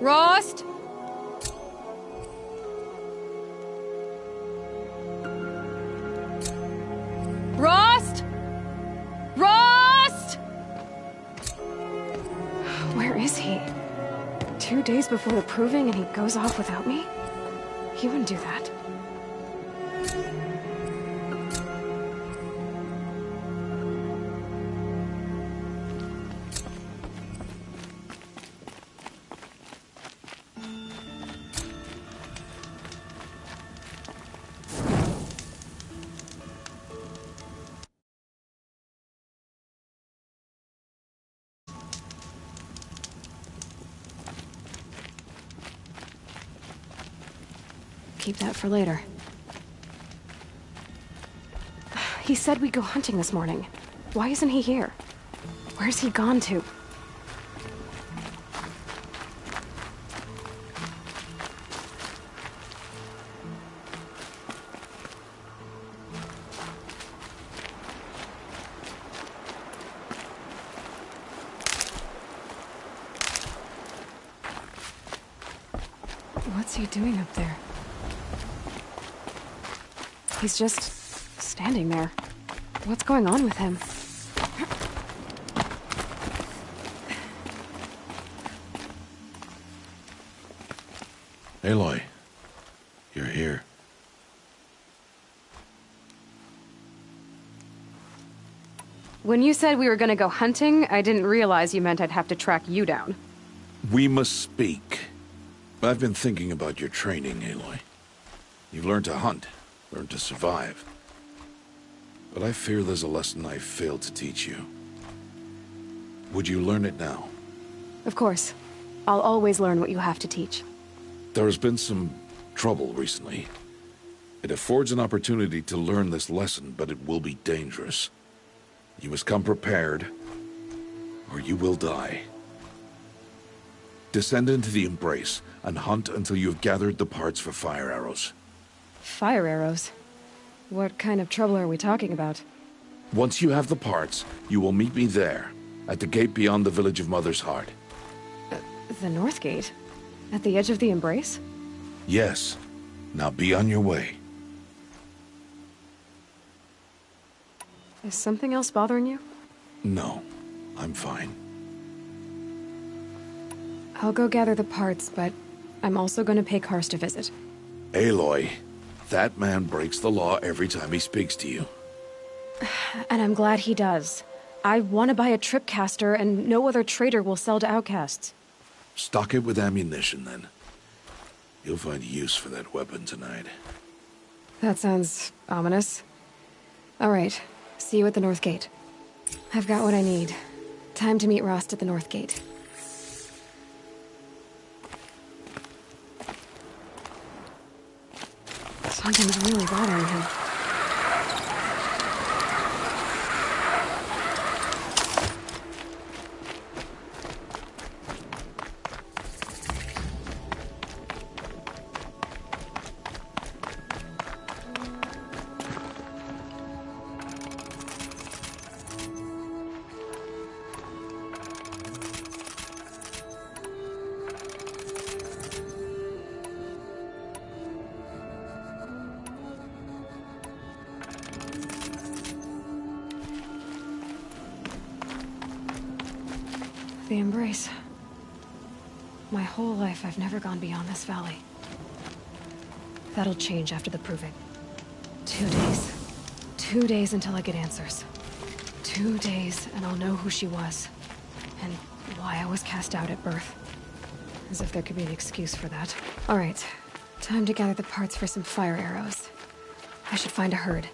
Rost? Rost? Rost? Where is he? 2 days before the proving and he goes off without me? He wouldn't do that. Keep that for later. He said we'd go hunting this morning. Why isn't he here? Where's he gone to? What's he doing up there? He's just standing there. What's going on with him? Aloy, you're here. When you said we were gonna go hunting, I didn't realize you meant I'd have to track you down. We must speak. I've been thinking about your training, Aloy. You've learned to hunt, learned to survive. But I fear there's a lesson I failed to teach you. Would you learn it now? Of course. I'll always learn what you have to teach. There has been some trouble recently. It affords an opportunity to learn this lesson, but it will be dangerous. You must come prepared, or you will die. Descend into the Embrace, and hunt until you have gathered the parts for fire arrows. Fire arrows? What kind of trouble are we talking about? Once you have the parts, you will meet me there, at the gate beyond the village of Mother's Heart. The North Gate? At the edge of the Embrace? Yes. Now be on your way. Is something else bothering you? No, I'm fine. I'll go gather the parts, but I'm also gonna pay Karst a visit. Aloy, that man breaks the law every time he speaks to you. And I'm glad he does. I want to buy a tripcaster, and no other trader will sell to outcasts. Stock it with ammunition, then. You'll find use for that weapon tonight. That sounds ominous. All right, see you at the North Gate. I've got what I need. Time to meet Rost at the North Gate. Something's really bothering him. The Embrace. My whole life, I've never gone beyond this valley. That'll change after the proving. 2 days. 2 days until I get answers. 2 days, and I'll know who she was. And why I was cast out at birth. As if there could be an excuse for that. All right. Time to gather the parts for some fire arrows. I should find a herd.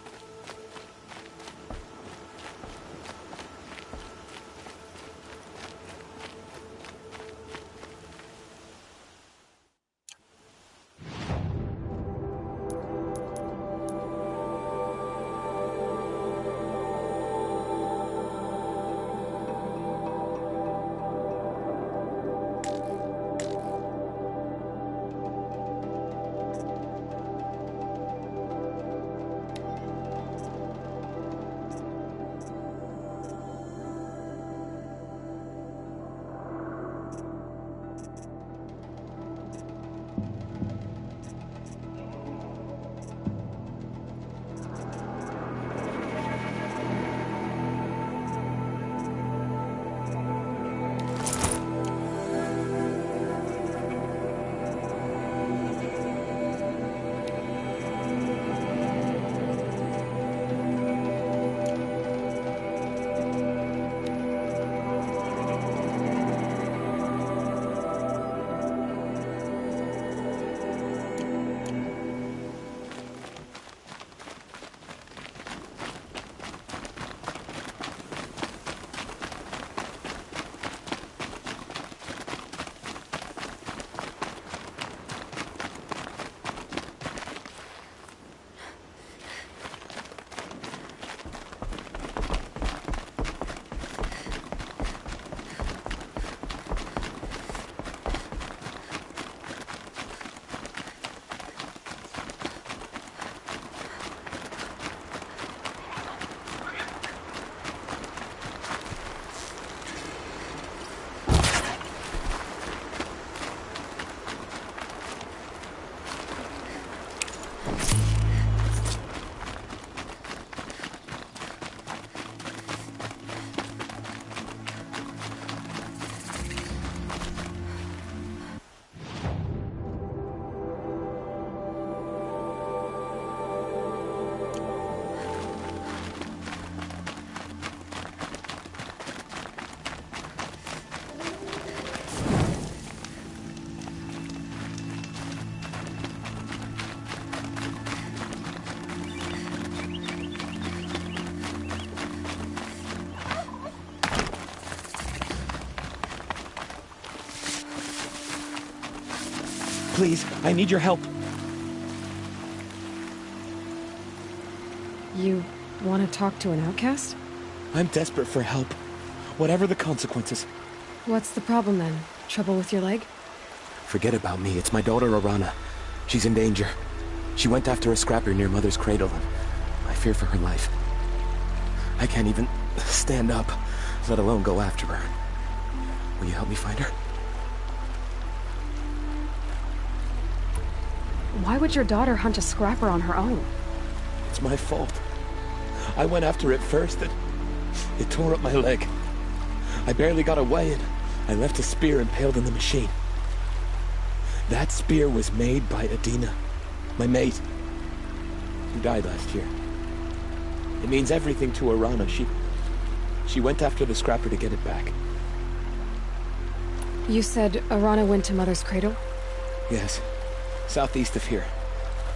Please, I need your help. You want to talk to an outcast? I'm desperate for help. Whatever the consequences. What's the problem then? Trouble with your leg? Forget about me. It's my daughter, Arana. She's in danger. She went after a scrapper near Mother's cradle, and I fear for her life. I can't even stand up, let alone go after her. Will you help me find her? Why would your daughter hunt a scrapper on her own? It's my fault. I went after it first, and it tore up my leg. I barely got away, and I left a spear impaled in the machine. That spear was made by Adina, my mate, who died last year. It means everything to Arana. She went after the scrapper to get it back. You said Arana went to Mother's cradle? Yes, southeast of here.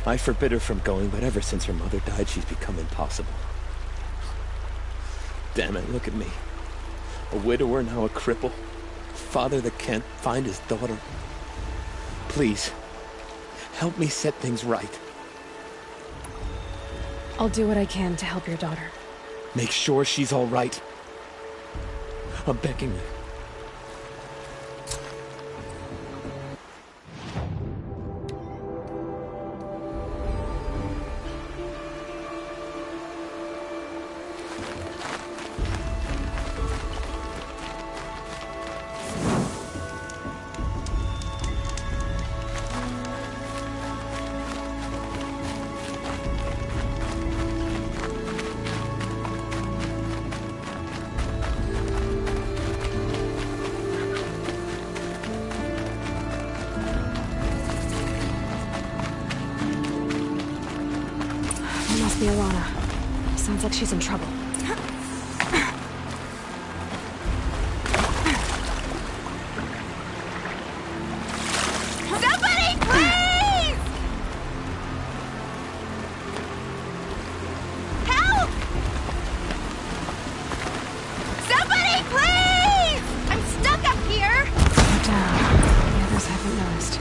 I forbid her from going, but ever since her mother died, she's become impossible. Damn it, look at me. A widower, now a cripple. A father that can't find his daughter. Please, help me set things right. I'll do what I can to help your daughter. Make sure she's all right. I'm begging you. Must be Arana. Sounds like she's in trouble. Somebody, please! Help! Somebody, please! I'm stuck up here! Slow down. The others haven't noticed.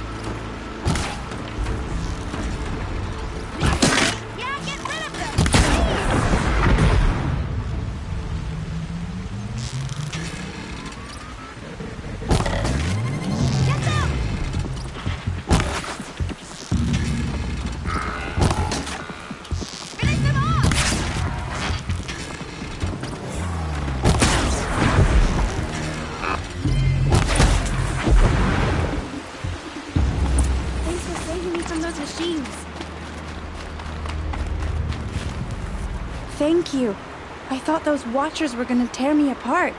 Yeah, get rid of them! Please! Get them! Finish them off! Thanks for saving me from those machines. Thank you. I thought those watchers were gonna tear me apart.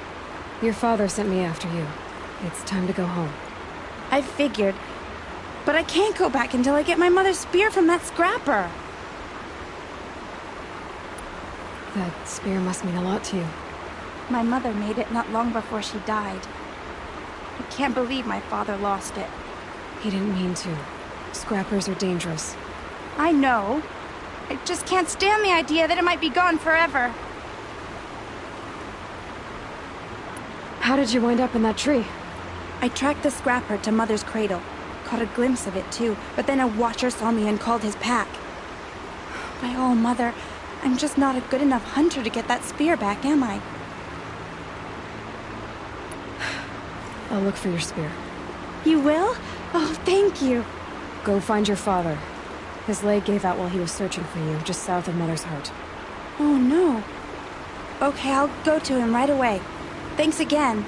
Your father sent me after you. It's time to go home. I figured. But I can't go back until I get my mother's spear from that scrapper. That spear must mean a lot to you. My mother made it not long before she died. I can't believe my father lost it. He didn't mean to. Scrappers are dangerous. I know. I just can't stand the idea that it might be gone forever. How did you wind up in that tree? I tracked the scrapper to Mother's cradle. Caught a glimpse of it too, but then a watcher saw me and called his pack. My oh, Mother, I'm just not a good enough hunter to get that spear back, am I? I'll look for your spear. You will? Oh, thank you. Go find your father. His leg gave out while he was searching for you, just south of Mother's Heart. Oh, no. Okay, I'll go to him right away. Thanks again.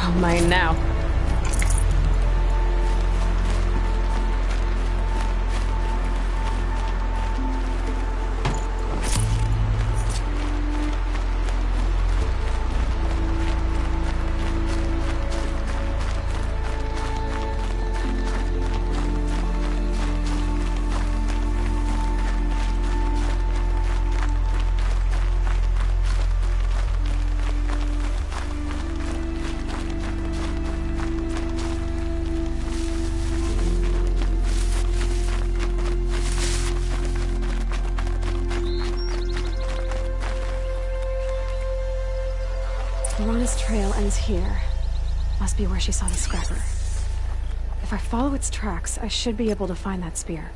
Oh, mine now. here. Must be where she saw the scrapper. If I follow its tracks, I should be able to find that spear.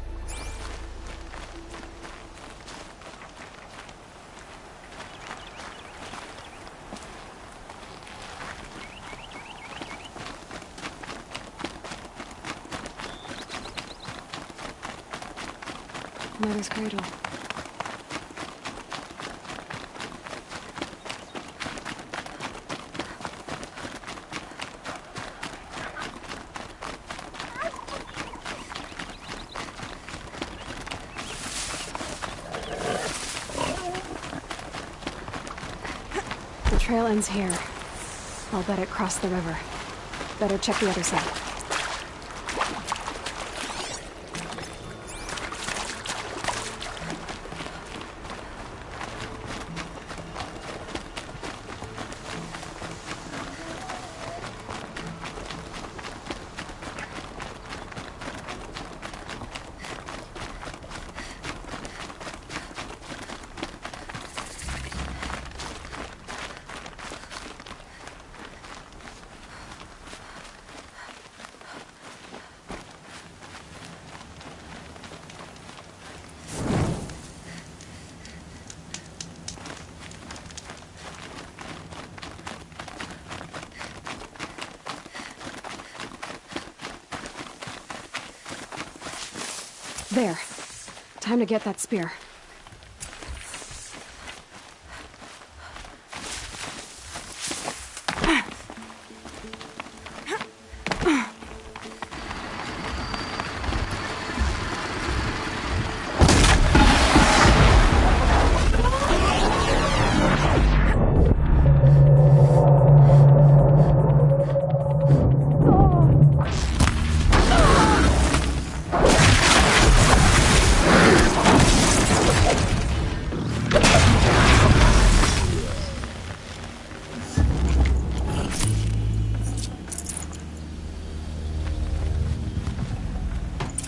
Mother's cradle. The trail ends here. I'll bet it crossed the river. Better check the other side. There. Time to get that spear.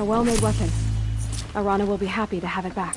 A well-made weapon. Arana will be happy to have it back.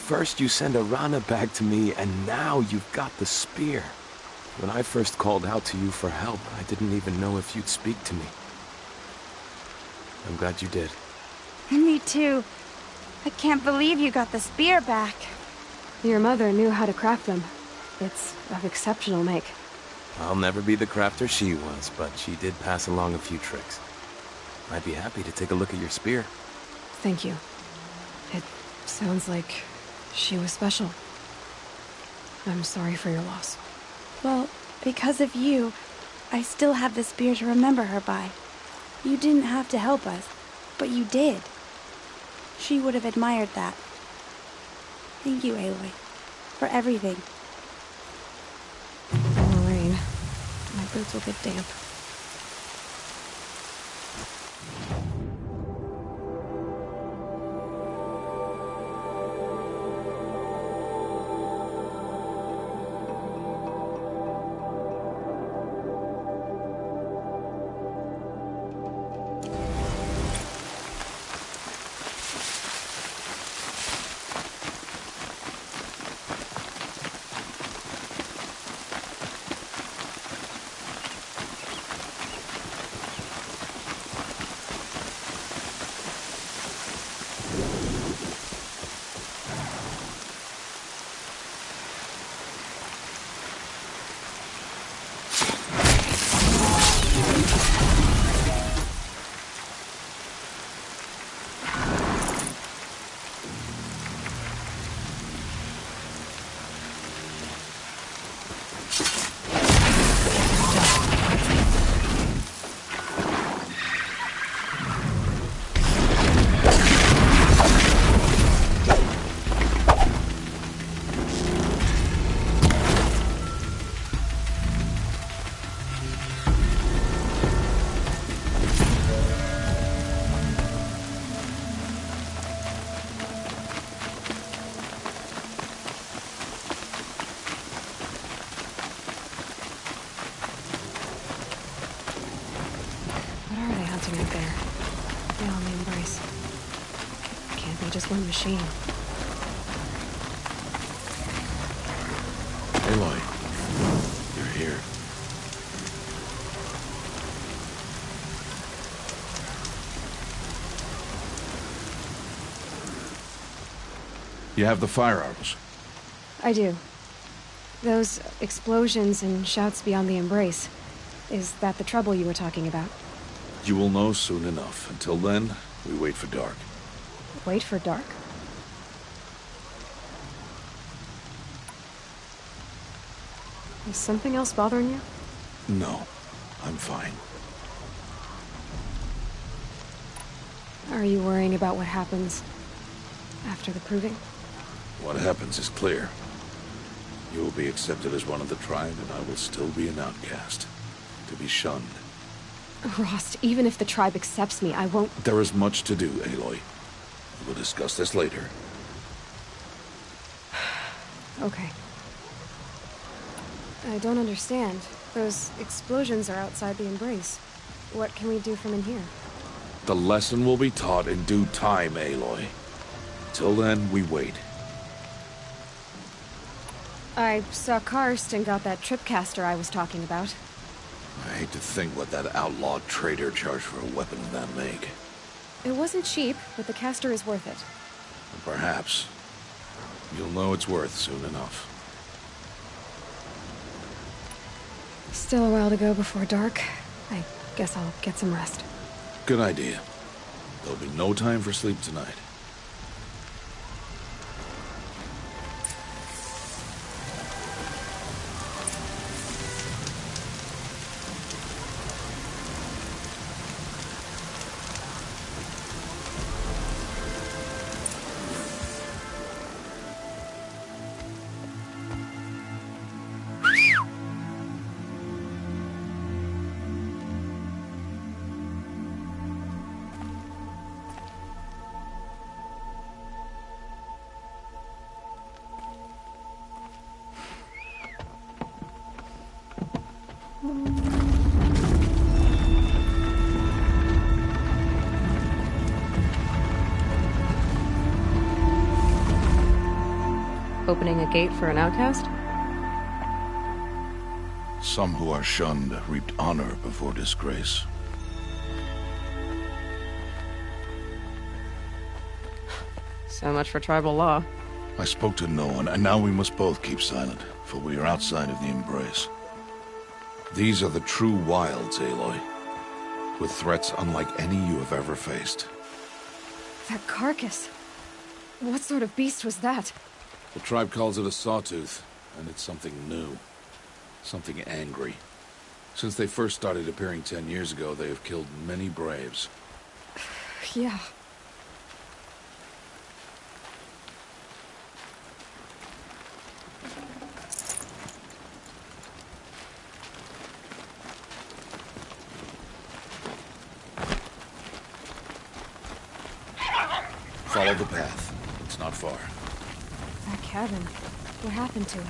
First you send a Rana back to me, and now you've got the spear. When I first called out to you for help, I didn't even know if you'd speak to me. I'm glad you did. Me too. I can't believe you got the spear back. Your mother knew how to craft them. It's of exceptional make. I'll never be the crafter she was, but she did pass along a few tricks. I'd be happy to take a look at your spear. Thank you. It sounds like she was special. I'm sorry for your loss. Well, because of you, I still have the spear to remember her by. You didn't have to help us, but you did. She would have admired that. Thank you, Aloy, for everything. More rain. My boots will get damp. Out there. Beyond the embrace. Can't be just one machine. Aloy, you're here. You have the firearms. I do. Those explosions and shouts beyond the embrace. Is that the trouble you were talking about? You will know soon enough. Until then, we wait for dark. Wait for dark? Is something else bothering you? No, I'm fine. Are you worrying about what happens after the proving? What happens is clear. You will be accepted as one of the tribe, and I will still be an outcast. To be shunned. Rost, even if the tribe accepts me, I won't... There is much to do, Aloy. We'll discuss this later. Okay. I don't understand. Those explosions are outside the embrace. What can we do from in here? The lesson will be taught in due time, Aloy. Till then, we wait. I saw Karst and got that tripcaster I was talking about. I hate to think what that outlaw trader charged for a weapon of that make. It wasn't cheap, but the caster is worth it. Perhaps. You'll know it's worth soon enough. Still a while to go before dark. I guess I'll get some rest. Good idea. There'll be no time for sleep tonight. Opening a gate for an outcast? Some who are shunned reaped honor before disgrace. So much for tribal law. I spoke to no one, and now we must both keep silent, for we are outside of the embrace. These are the true wilds, Aloy, with threats unlike any you have ever faced. That carcass. What sort of beast was that? The tribe calls it a sawtooth, and it's something new. Something angry. Since they first started appearing 10 years ago, they have killed many braves. Yeah. Follow the path. It's not far. That cabin. What happened to it?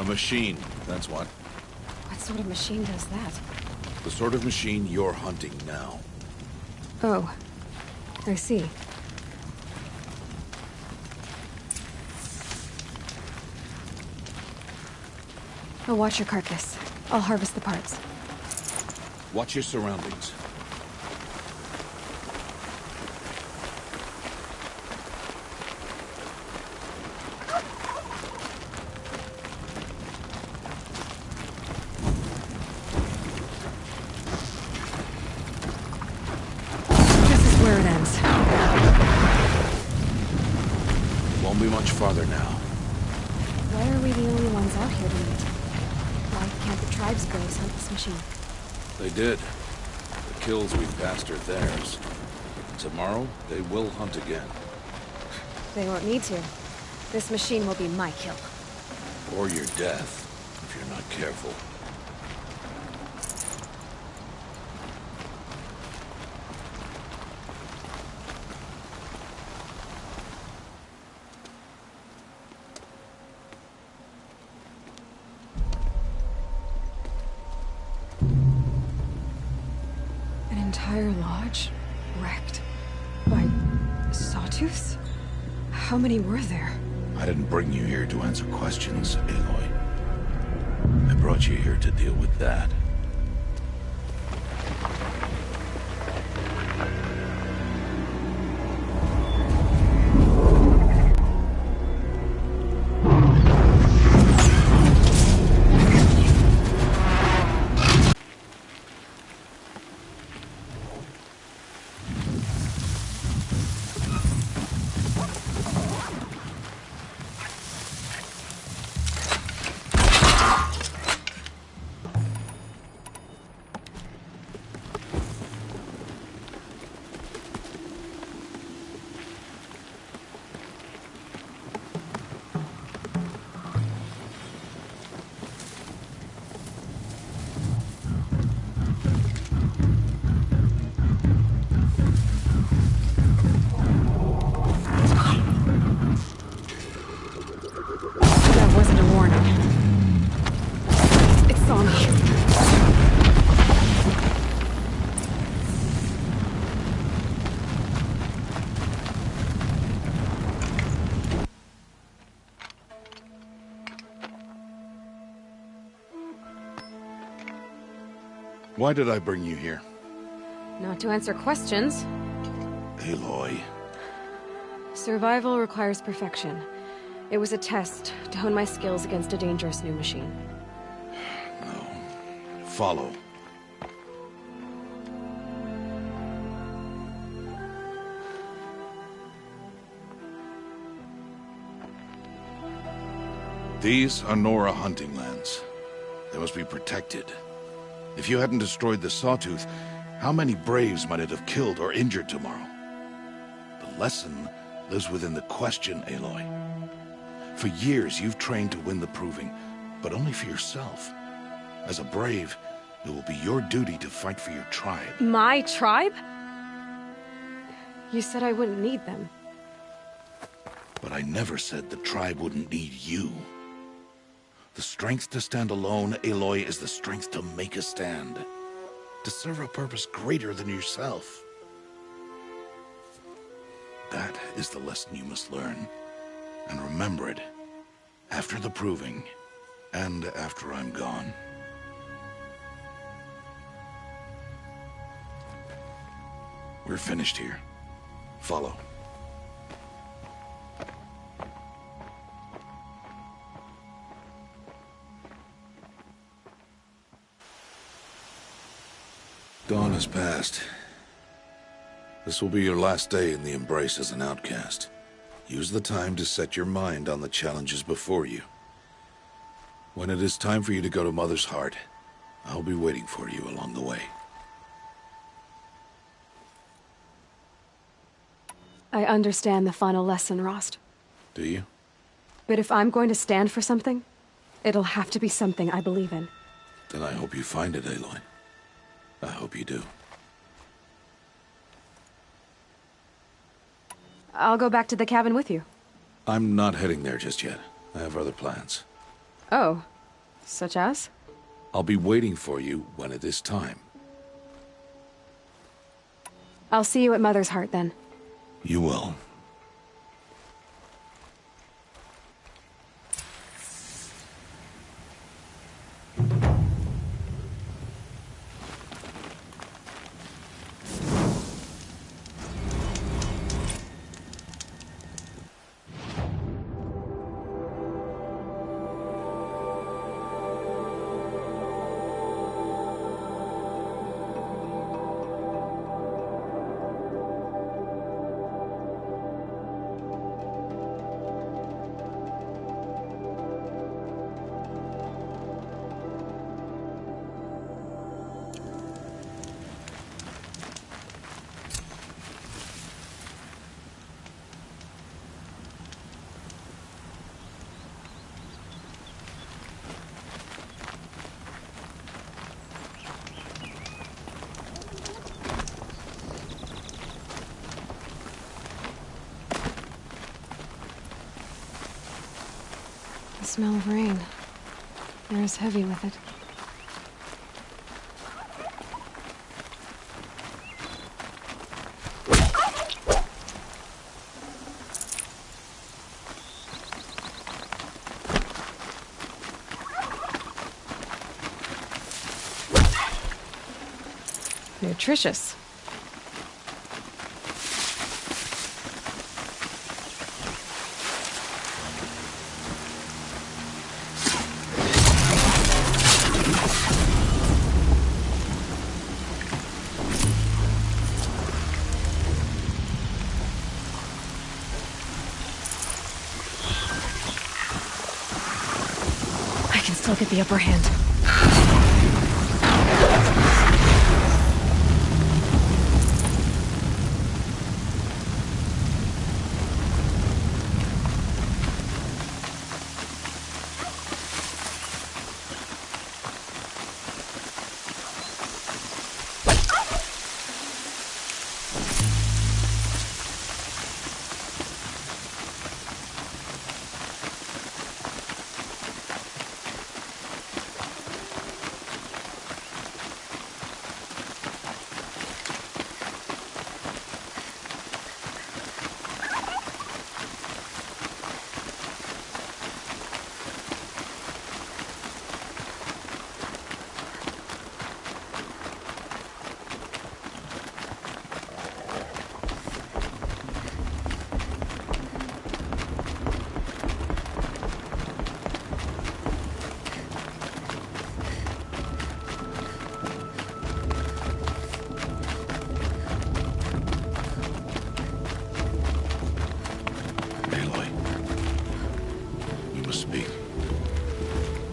A machine, that's what. What sort of machine does that? The sort of machine you're hunting now. Oh. I see. I'll watch your carcass. I'll harvest the parts. Watch your surroundings. Where it ends. Won't be much farther now. Why are we the only ones out here tonight? Why can't the tribe's braves hunt this machine? They did. The kills we passed are theirs. Tomorrow, they will hunt again. They won't need to. This machine will be my kill. Or your death, if you're not careful. An entire lodge wrecked by sawtooths? How many were there? I didn't bring you here to answer questions, Aloy. I brought you here to deal with that. That wasn't a warning. It saw me. Why did I bring you here? Not to answer questions. Aloy. Survival requires perfection. It was a test to hone my skills against a dangerous new machine. No. Follow. These are Nora hunting lands. They must be protected. If you hadn't destroyed the Sawtooth, how many braves might it have killed or injured tomorrow? The lesson lives within the question, Aloy. For years, you've trained to win the Proving, but only for yourself. As a brave, it will be your duty to fight for your tribe. My tribe? You said I wouldn't need them. But I never said the tribe wouldn't need you. The strength to stand alone, Aloy, is the strength to make a stand. To serve a purpose greater than yourself. That is the lesson you must learn. And remember it After the proving, and after I'm gone. We're finished here. Follow. Dawn has passed. This will be your last day in the Embrace as an outcast. Use the time to set your mind on the challenges before you. When it is time for you to go to Mother's Heart, I'll be waiting for you along the way. I understand the final lesson, Rost. Do you? But if I'm going to stand for something, it'll have to be something I believe in. Then I hope you find it, Aloy. I hope you do. I'll go back to the cabin with you. I'm not heading there just yet. I have other plans. Oh, such as? I'll be waiting for you when it is time. I'll see you at Mother's Heart then. You will. The smell of rain. Air is heavy with it. Nutritious. I can still get the upper hand.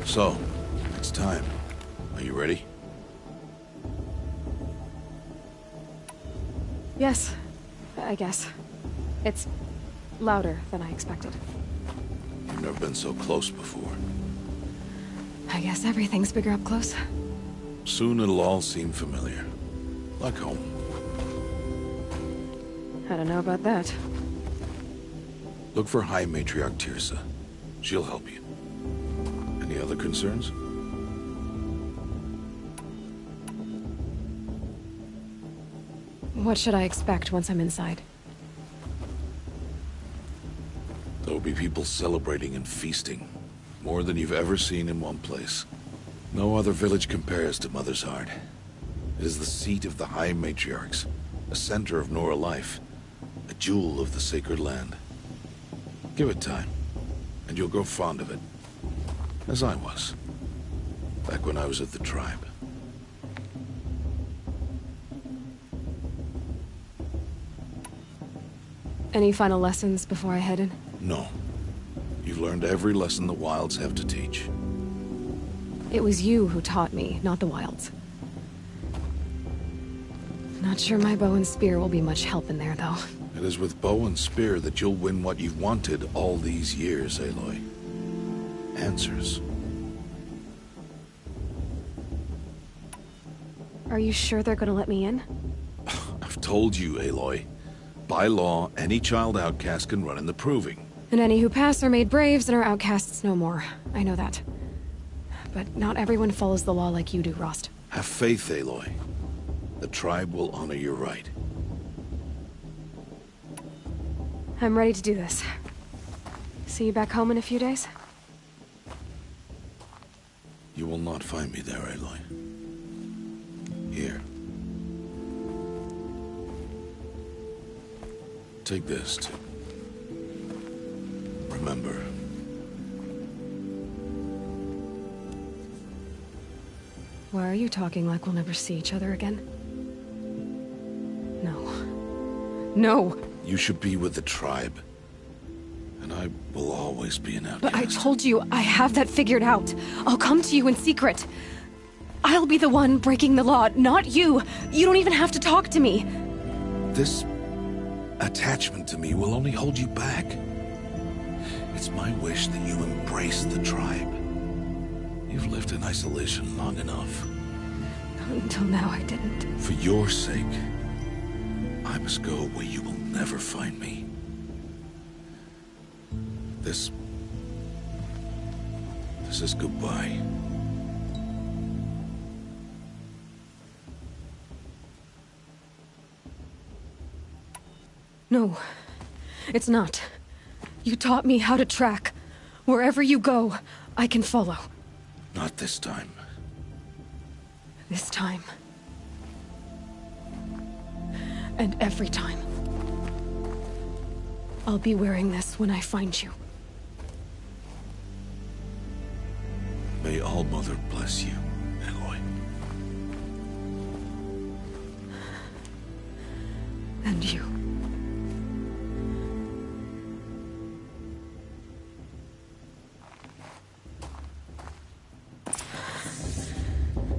So, it's time. Are you ready? Yes, I guess. It's louder than I expected. You've never been so close before. I guess everything's bigger up close. Soon it'll all seem familiar. Like home. I don't know about that. Look for High Matriarch Tirsa. She'll help you. Any other concerns? What should I expect once I'm inside? There'll be people celebrating and feasting. More than you've ever seen in one place. No other village compares to Mother's Heart. It is the seat of the High Matriarchs, a center of Nora life, a jewel of the sacred land. Give it time, and you'll grow fond of it. As I was, back when I was at the tribe. Any final lessons before I head in? No. You've learned every lesson the Wilds have to teach. It was you who taught me, not the Wilds. Not sure my bow and spear will be much help in there, though. It is with bow and spear that you'll win what you've wanted all these years, Aloy. Answers. Are you sure they're gonna let me in? I've told you, Aloy. By law, any child outcast can run in the Proving. And any who pass are made braves and are outcasts no more. I know that. But not everyone follows the law like you do, Rost. Have faith, Aloy. The tribe will honor your right. I'm ready to do this. See you back home in a few days? You will not find me there, Aloy. Here. Take this, too. Remember. Why are you talking like we'll never see each other again? No. No! You should be with the tribe. And I will always be an outcast. But I told you, I have that figured out. I'll come to you in secret. I'll be the one breaking the law, not you. You don't even have to talk to me. This attachment to me will only hold you back. It's my wish that you embrace the tribe. You've lived in isolation long enough. Until now, I didn't. For your sake, I must go where you will never find me. This is goodbye. No, it's not. You taught me how to track. Wherever you go, I can follow. Not this time. This time. And every time. I'll be wearing this when I find you. May All-Mother bless you, Aloy. And you.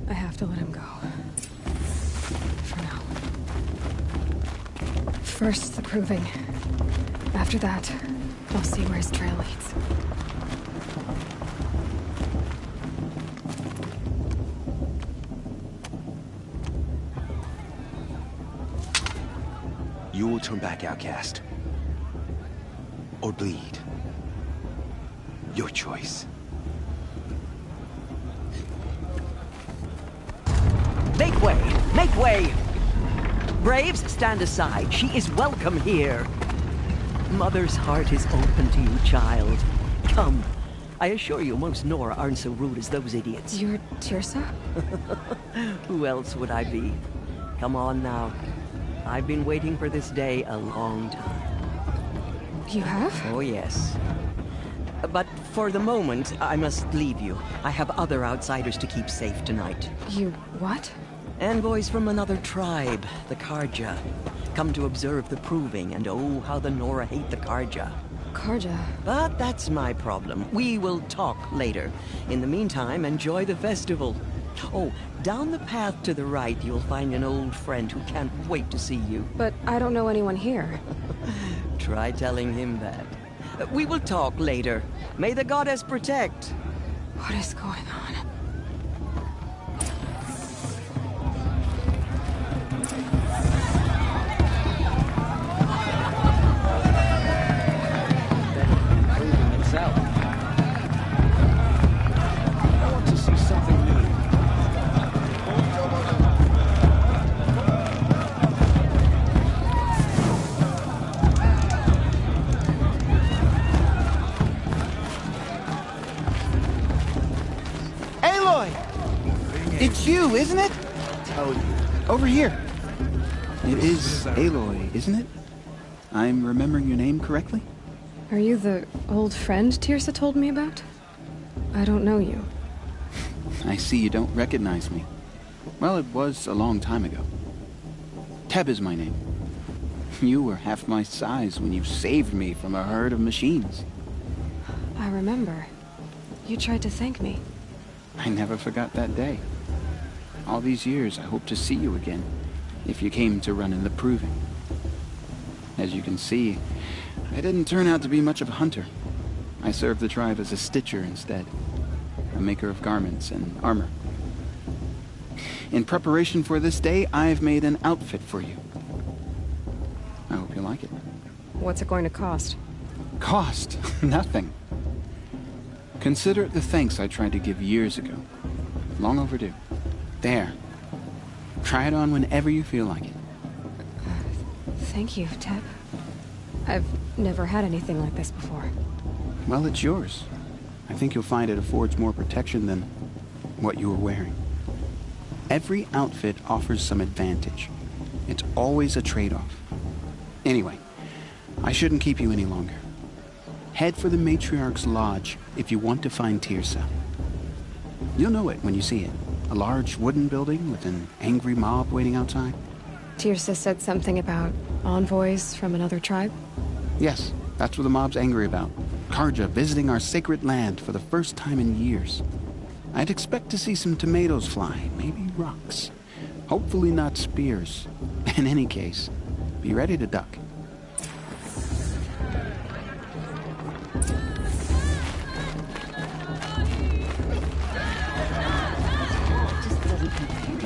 I have to let him go. For now. First, the Proving. After that, I'll see where his trail leads. You will turn back, outcast. Or bleed. Your choice. Make way! Make way! Braves, stand aside. She is welcome here. Mother's heart is open to you, child. Come. I assure you, most Nora aren't so rude as those idiots. You're Tirsa? Who else would I be? Come on now. I've been waiting for this day a long time. You have? Oh, yes. But for the moment, I must leave you. I have other outsiders to keep safe tonight. You what? Envoys from another tribe, the Karja. Come to observe the Proving, and oh, how the Nora hate the Karja. Karja? But that's my problem. We will talk later. In the meantime, enjoy the festival. Oh, down the path to the right, you'll find an old friend who can't wait to see you. But I don't know anyone here. Try telling him that. We will talk later. May the goddess protect. What is going on? I want to see something new. It's you, isn't it? Oh, over here. It is Aloy, isn't it? I'm remembering your name correctly? Are you the old friend Tirsa told me about? I don't know you. I see you don't recognize me. Well, it was a long time ago. Teb is my name. You were half my size when you saved me from a herd of machines. I remember. You tried to thank me. I never forgot that day. All these years, I hope to see you again, if you came to run in the proving. As you can see, I didn't turn out to be much of a hunter. I served the tribe as a stitcher instead, a maker of garments and armor. In preparation for this day, I've made an outfit for you. I hope you like it. What's it going to cost? Cost? Nothing. Consider it the thanks I tried to give years ago. Long overdue. There. Try it on whenever you feel like it. Thank you, Teb. I've never had anything like this before. Well, it's yours. I think you'll find it affords more protection than what you were wearing. Every outfit offers some advantage. It's always a trade-off. Anyway, I shouldn't keep you any longer. Head for the Matriarch's Lodge if you want to find Tirsa. You'll know it when you see it. A large wooden building with an angry mob waiting outside. Tirsa said something about envoys from another tribe? Yes, that's what the mob's angry about. Karja visiting our sacred land for the first time in years. I'd expect to see some tomatoes fly, maybe rocks. Hopefully not spears. In any case, be ready to duck.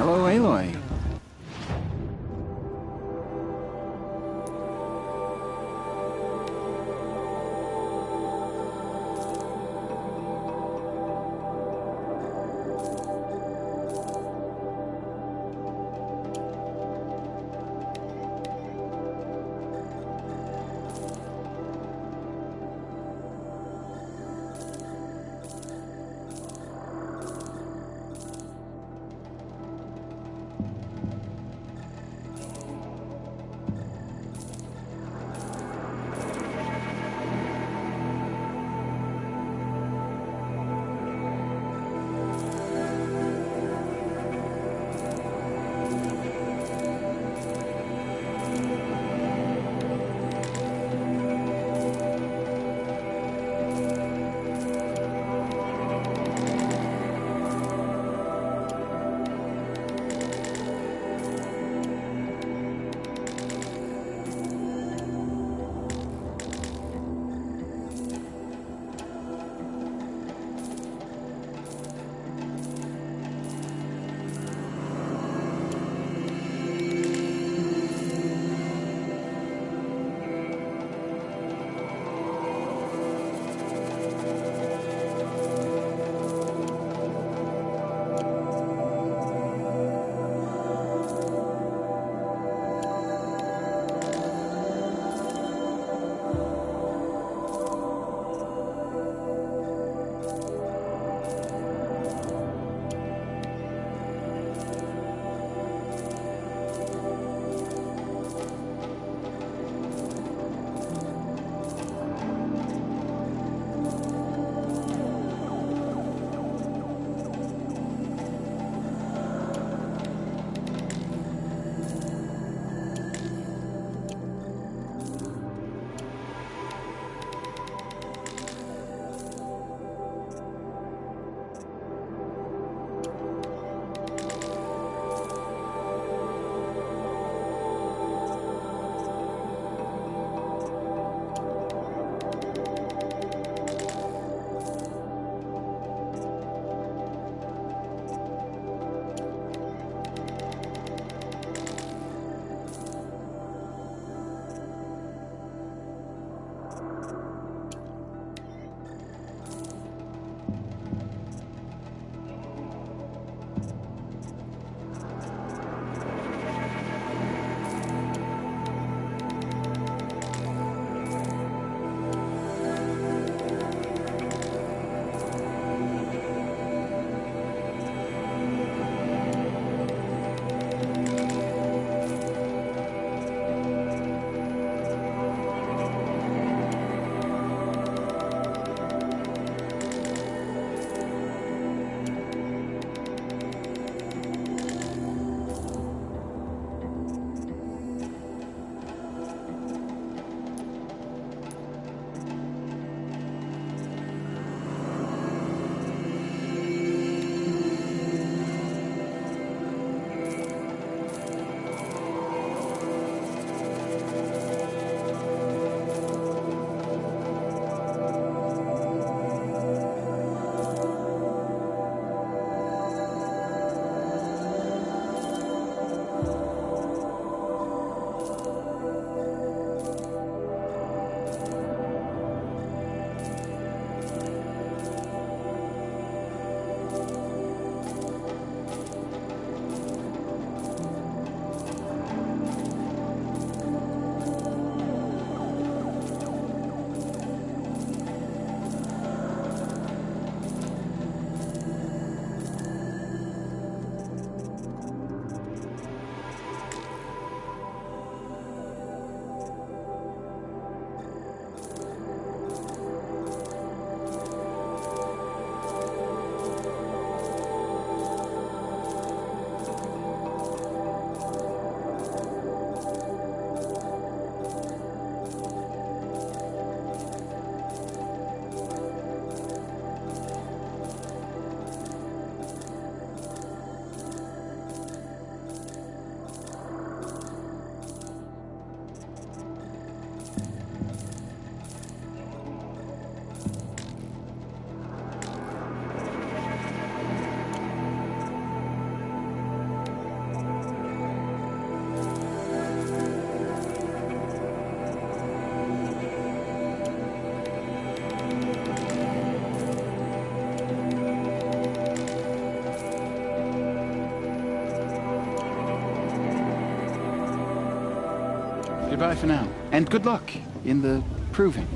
Hello, Aloy. Goodbye for now. And good luck in the proving.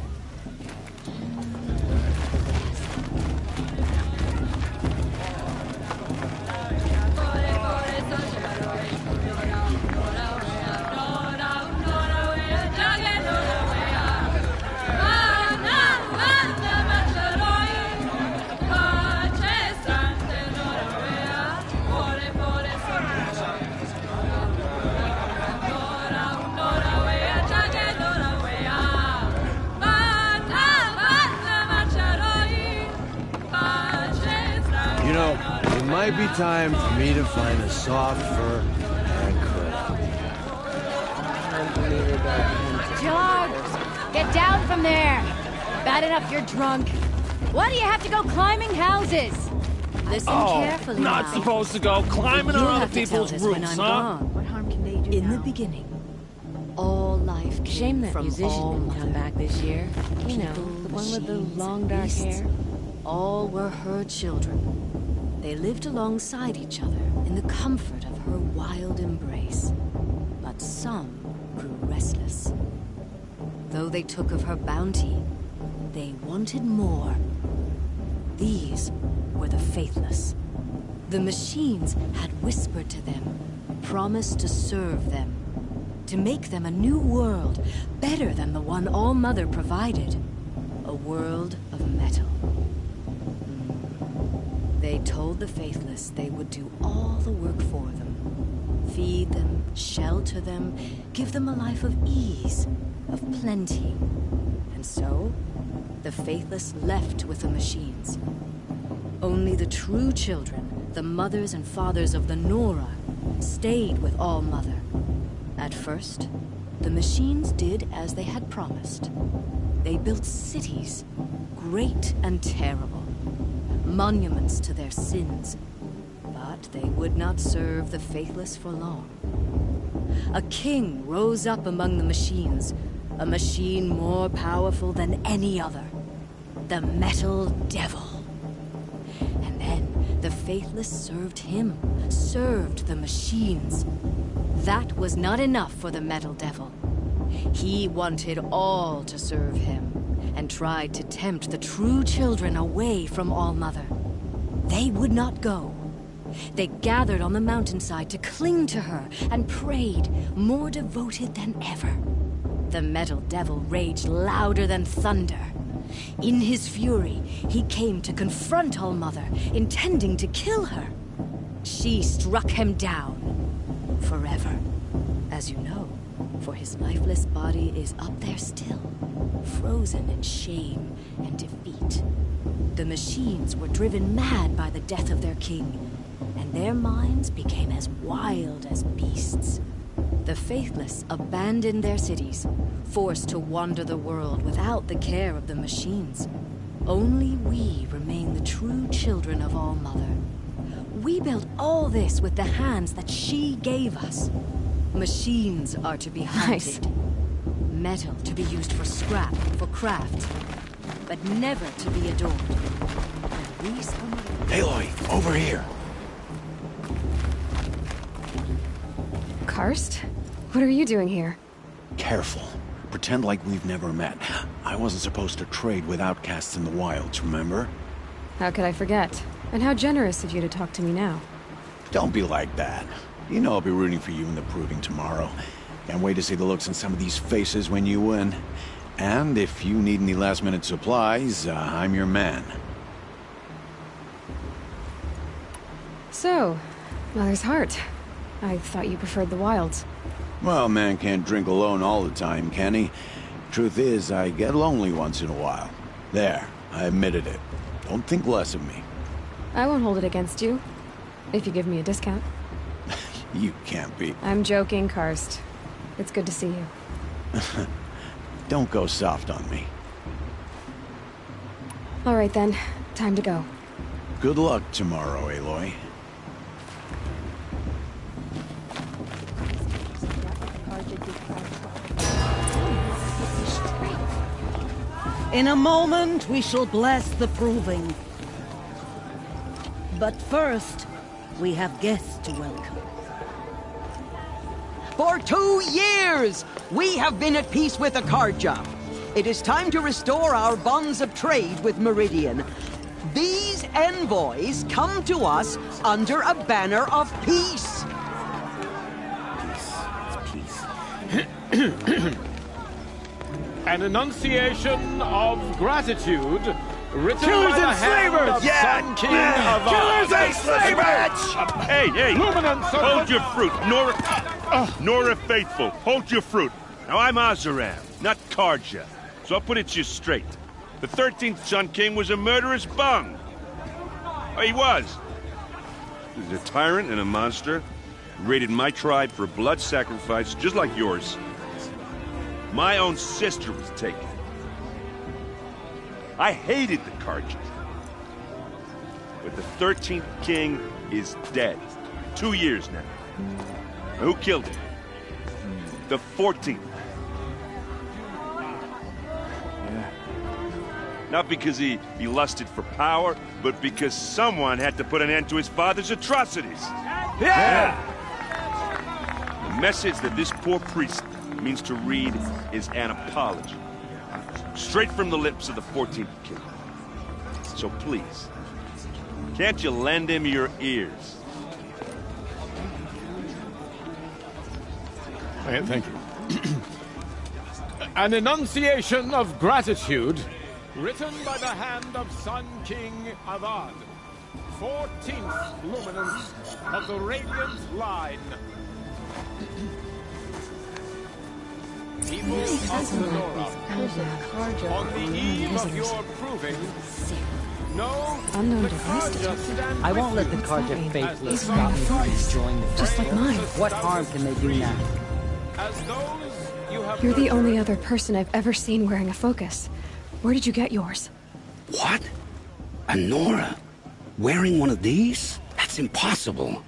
It might be time for me to find a soft fur and curl. George, get down from there. Bad enough you're drunk. Why do you have to go climbing houses? Listen carefully not now. supposed to go climbing You'll on other have to tell people's us when roofs, I'm huh? gone. What harm can they do In now? the beginning, all life came Shame that from musician all didn't mother. come back this year. You know, People, the one with the machines, long dark beasts, hair. all were her children. They lived alongside each other in the comfort of her wild embrace. But some grew restless. Though they took of her bounty, they wanted more. These were the faithless. The machines had whispered to them, promised to serve them, to make them a new world, better than the one All-Mother provided. A world of metal. They told the faithless they would do all the work for them. Feed them, shelter them, give them a life of ease, of plenty. And so, the faithless left with the machines. Only the true children, the mothers and fathers of the Nora, stayed with All-Mother. At first, the machines did as they had promised. They built cities, great and terrible. Monuments to their sins, but they would not serve the faithless for long. A king rose up among the machines, a machine more powerful than any other, the Metal Devil. And then the faithless served him, served the machines. That was not enough for the Metal Devil. He wanted all to serve him, and tried to tempt the true children away from All-Mother. They would not go. They gathered on the mountainside to cling to her and prayed, more devoted than ever. The Metal Devil raged louder than thunder. In his fury, he came to confront All-Mother, intending to kill her. She struck him down, forever. As you know, for his lifeless body is up there still, frozen in shame and defeat. The machines were driven mad by the death of their king, and their minds became as wild as beasts. The faithless abandoned their cities, forced to wander the world without the care of the machines. Only we remain the true children of All-Mother. We built all this with the hands that she gave us. Machines are to be hunted. Metal to be used for scrap, for craft, but never to be adored. And we somehow... Aloy, over here. Karst? What are you doing here? Careful. Pretend like we've never met. I wasn't supposed to trade with outcasts in the wilds, remember? How could I forget? And how generous of you to talk to me now. Don't be like that. You know I'll be rooting for you in the proving tomorrow. Can't wait to see the looks on some of these faces when you win. And if you need any last-minute supplies, I'm your man. So, Mother's Heart. I thought you preferred the wilds. Well, man can't drink alone all the time, can he? Truth is, I get lonely once in a while. There, I admitted it. Don't think less of me. I won't hold it against you, if you give me a discount. You can't be. I'm joking, Karst. It's good to see you. Don't go soft on me. All right then, time to go. Good luck tomorrow, Aloy. In a moment, we shall bless the proving. But first, we have guests to welcome. For 2 years, we have been at peace with the Karja. It is time to restore our bonds of trade with Meridian. These envoys come to us under a banner of peace. An enunciation of gratitude written Killers by the and hand slavers! of Yeah! Sun King of Killers and slavers! Hey! Luminance of Hold your fruit, Nora Faithful, hold your fruit. Now, I'm Azaram, not Karja, so I'll put it to you straight. The 13th Sun King was a murderous bung. Oh, he was. He was a tyrant and a monster. Raided my tribe for blood sacrifice, just like yours. My own sister was taken. I hated the Karja. But the 13th king is dead. 2 years now. Who killed him? The 14th. Yeah. Not because he lusted for power, but because someone had to put an end to his father's atrocities. Yeah! The message that this poor priest means to read is an apology. Straight from the lips of the 14th king. So please, can't you lend him your ears? Thank you. An enunciation of gratitude written by the hand of Sun King Avad, 14th luminance of the Radiant Line. People of the Nora, on the eve of your proving, no, Unknown the device Karja detected. stand I won't let the What's that Karja mean? faithless He's wearing a stop me from focus, enjoying the just like mine. What harm can they do now? as those you have You're the nurtured. only other person I've ever seen wearing a focus. Where did you get yours? What? A Nora? Wearing one of these? That's impossible.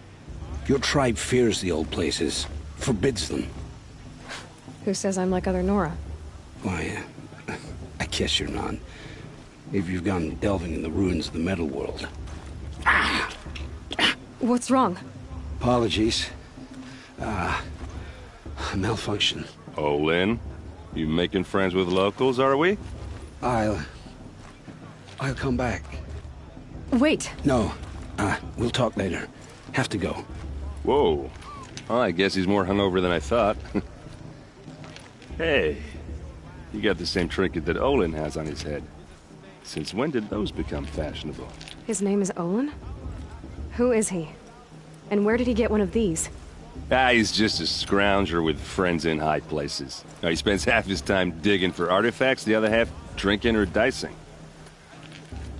Your tribe fears the old places, forbids them. Who says I'm like other Nora? Why, I guess you're not. If you've gone delving in the ruins of the metal world. What's wrong? Apologies. Malfunction. Oh, Lynn, you making friends with locals, are we? I'll come back. Wait! No, we'll talk later. Have to go. Whoa. Well, I guess he's more hungover than I thought. Hey, you got the same trinket that Olin has on his head. Since when did those become fashionable? His name is Olin? Who is he? And where did he get one of these? He's just a scrounger with friends in high places. Now, he spends half his time digging for artifacts, the other half drinking or dicing.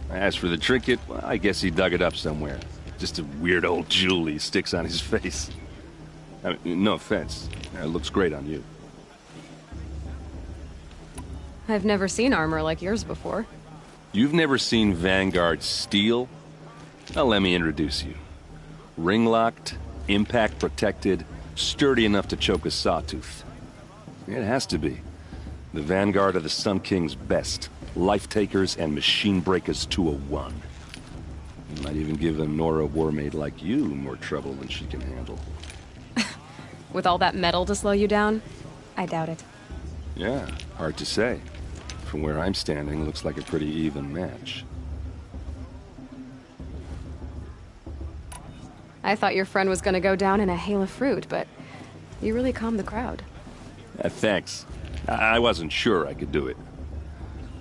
As for the trinket, well, I guess he dug it up somewhere. Just a weird old jewel he sticks on his face. I mean, no offense. It looks great on you. I've never seen armor like yours before. You've never seen Vanguard steel? Well, let me introduce you. Ring-locked, impact-protected, sturdy enough to choke a sawtooth. It has to be. The Vanguard of the Sun King's best. Life-takers and machine-breakers to a one. You might even give a Nora warmaid like you more trouble than she can handle. With all that metal to slow you down? I doubt it. Yeah, hard to say. From where I'm standing, looks like a pretty even match. I thought your friend was gonna go down in a hail of fruit, but you really calmed the crowd. Thanks. I wasn't sure I could do it.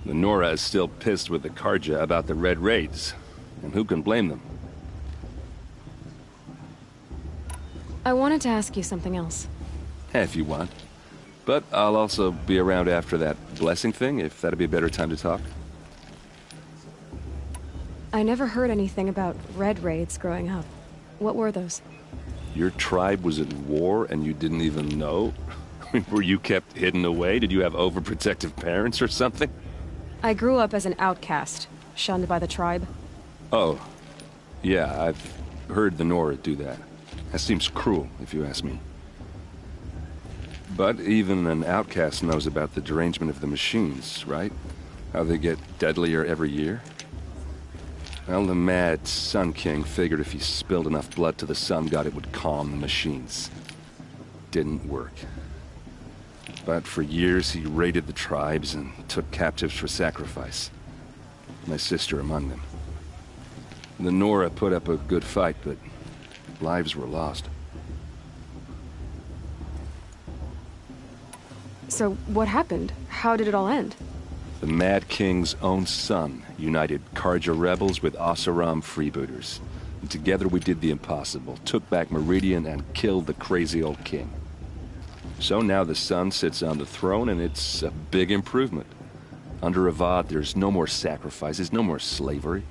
The Nora is still pissed with the Karja about the Red Raids, and who can blame them? I wanted to ask you something else. If you want. But I'll also be around after that blessing thing, if that'd be a better time to talk. I never heard anything about Red Raids growing up. What were those? Your tribe was at war and you didn't even know? I mean, were you kept hidden away? Did you have overprotective parents or something? I grew up as an outcast, shunned by the tribe. Oh. Yeah, I've heard the Nora do that. That seems cruel, if you ask me. But even an outcast knows about the derangement of the machines, right? How they get deadlier every year? Well, the mad Sun King figured if he spilled enough blood to the Sun God, it would calm the machines. didn't work. But for years he raided the tribes and took captives for sacrifice. My sister among them. The Nora put up a good fight, but lives were lost. So what happened? How did it all end? The Mad King's own son united Karja rebels with Oseram freebooters. And together we did the impossible, took back Meridian and killed the crazy old king. So now the son sits on the throne, and it's a big improvement. Under Avad, there's no more sacrifices, no more slavery.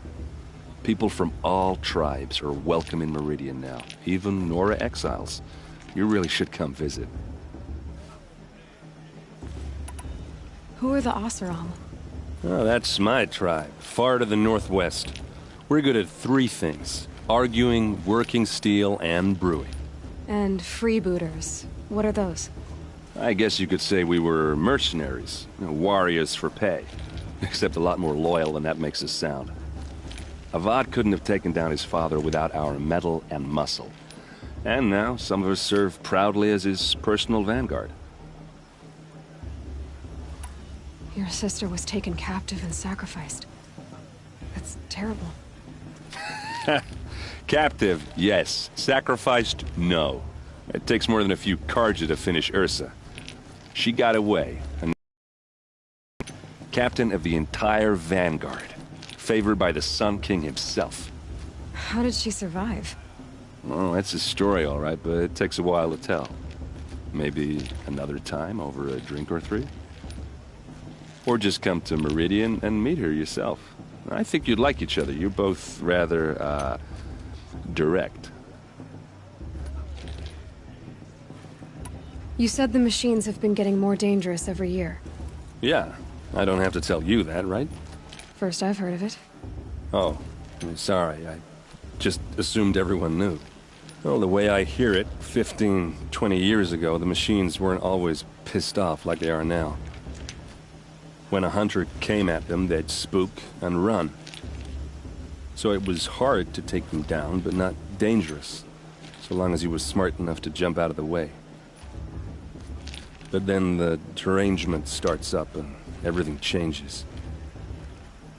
People from all tribes are welcome in Meridian now, even Nora exiles. You really should come visit. Who are the Oseram? Oh, that's my tribe, far to the northwest. We're good at 3 things: arguing, working steel, and brewing. And freebooters. What are those? I guess you could say we were mercenaries, warriors for pay. Except a lot more loyal than that makes us sound. Avad couldn't have taken down his father without our metal and muscle. And now some of us serve proudly as his personal vanguard. Your sister was taken captive and sacrificed. That's terrible. Captive, yes. Sacrificed, no. It takes more than a few Karja to finish Ursa. She got away, and captain of the entire vanguard, favored by the Sun King himself. How did she survive? Oh, that's a story, all right, but it takes a while to tell. Maybe another time over a drink or 3? Or just come to Meridian and meet her yourself. I think you'd like each other. You're both rather, direct. You said the machines have been getting more dangerous every year. Yeah, I don't have to tell you that, right? First I've heard of it. Oh, I'm sorry. I just assumed everyone knew. Well, the way I hear it, 15, 20 years ago, the machines weren't always pissed off like they are now. When a hunter came at them, they'd spook and run. So it was hard to take them down, but not dangerous, so long as he was smart enough to jump out of the way. But then the derangement starts up and everything changes.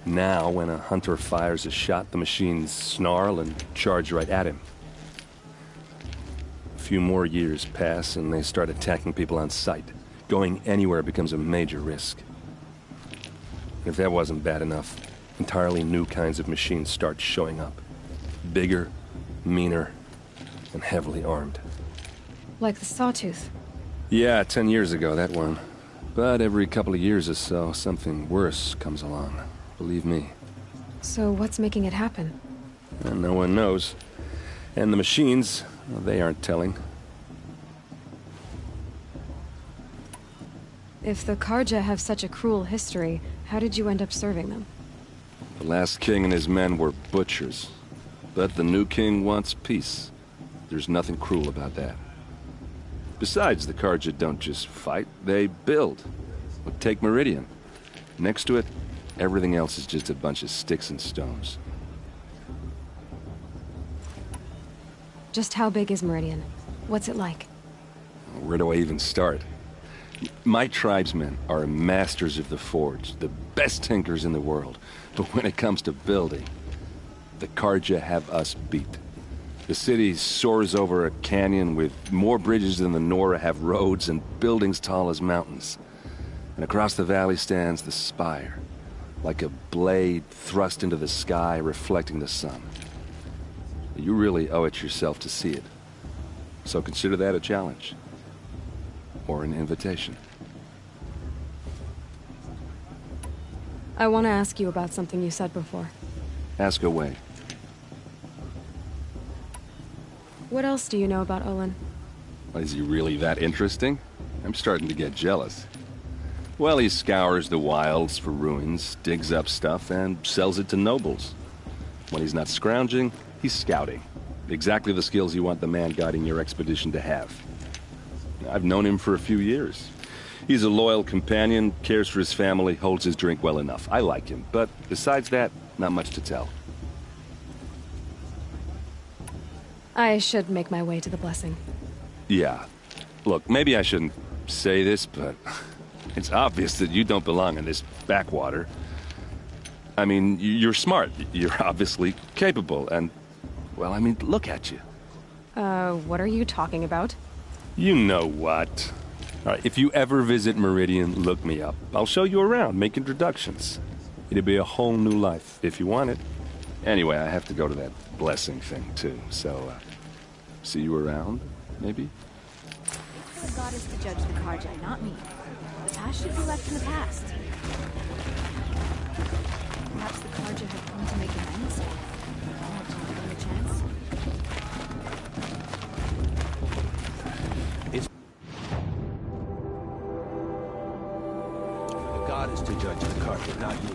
Now, when a hunter fires a shot, the machines snarl and charge right at him. A few more years pass and they start attacking people on sight. Going anywhere becomes a major risk. If that wasn't bad enough, entirely new kinds of machines start showing up. Bigger, meaner, and heavily armed. Like the Sawtooth. Yeah, 10 years ago, that one. But every couple of years or so, something worse comes along. Believe me. So what's making it happen? And no one knows. And the machines, well, they aren't telling. If the Karja have such a cruel history, how did you end up serving them? The last king and his men were butchers. But the new king wants peace. There's nothing cruel about that. Besides, the Karja don't just fight, they build. Well, take Meridian. Next to it, everything else is just a bunch of sticks and stones. Just how big is Meridian? What's it like? Where do I even start? My tribesmen are masters of the forge, the best tinkers in the world. But when it comes to building, the Karja have us beat. The city soars over a canyon with more bridges than the Nora have roads and buildings tall as mountains. And across the valley stands the spire, like a blade thrust into the sky reflecting the sun. You really owe it yourself to see it. So consider that a challenge. Or an invitation. I want to ask you about something you said before. Ask away. What else do you know about Olin? Is he really that interesting? I'm starting to get jealous. Well, he scours the wilds for ruins, digs up stuff, and sells it to nobles. When he's not scrounging, he's scouting. Exactly the skills you want the man guiding your expedition to have. I've known him for a few years. He's a loyal companion, cares for his family, holds his drink well enough. I like him, but besides that, not much to tell. I should make my way to the blessing. Yeah. Look, maybe I shouldn't say this, but it's obvious that you don't belong in this backwater. I mean, you're smart. You're obviously capable, and, well, I mean, look at you. What are you talking about? You know what. All right, if you ever visit Meridian, look me up. I'll show you around, make introductions. It'll be a whole new life, if you want it. Anyway, I have to go to that blessing thing, too, so, see you around, maybe? The god is to judge the Karja, not me. The past should be left in the past. Perhaps the Karja have come to make amends. I want to give them a chance. The god is to judge the Karja, not me.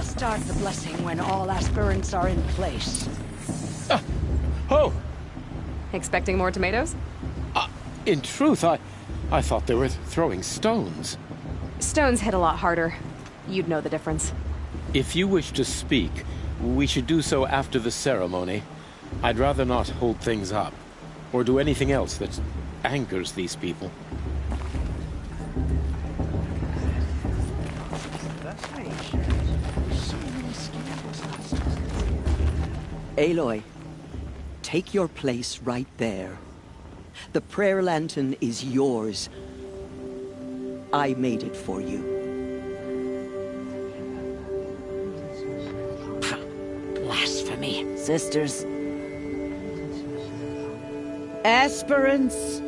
Start the blessing when all aspirants are in place. Oh! Expecting more tomatoes? In truth, I thought they were throwing stones. Stones hit a lot harder. You'd know the difference. If you wish to speak, we should do so after the ceremony. I'd rather not hold things up, or do anything else that angers these people. Aloy, take your place right there. The prayer lantern is yours. I made it for you. Blasphemy. Sisters. Aspirants,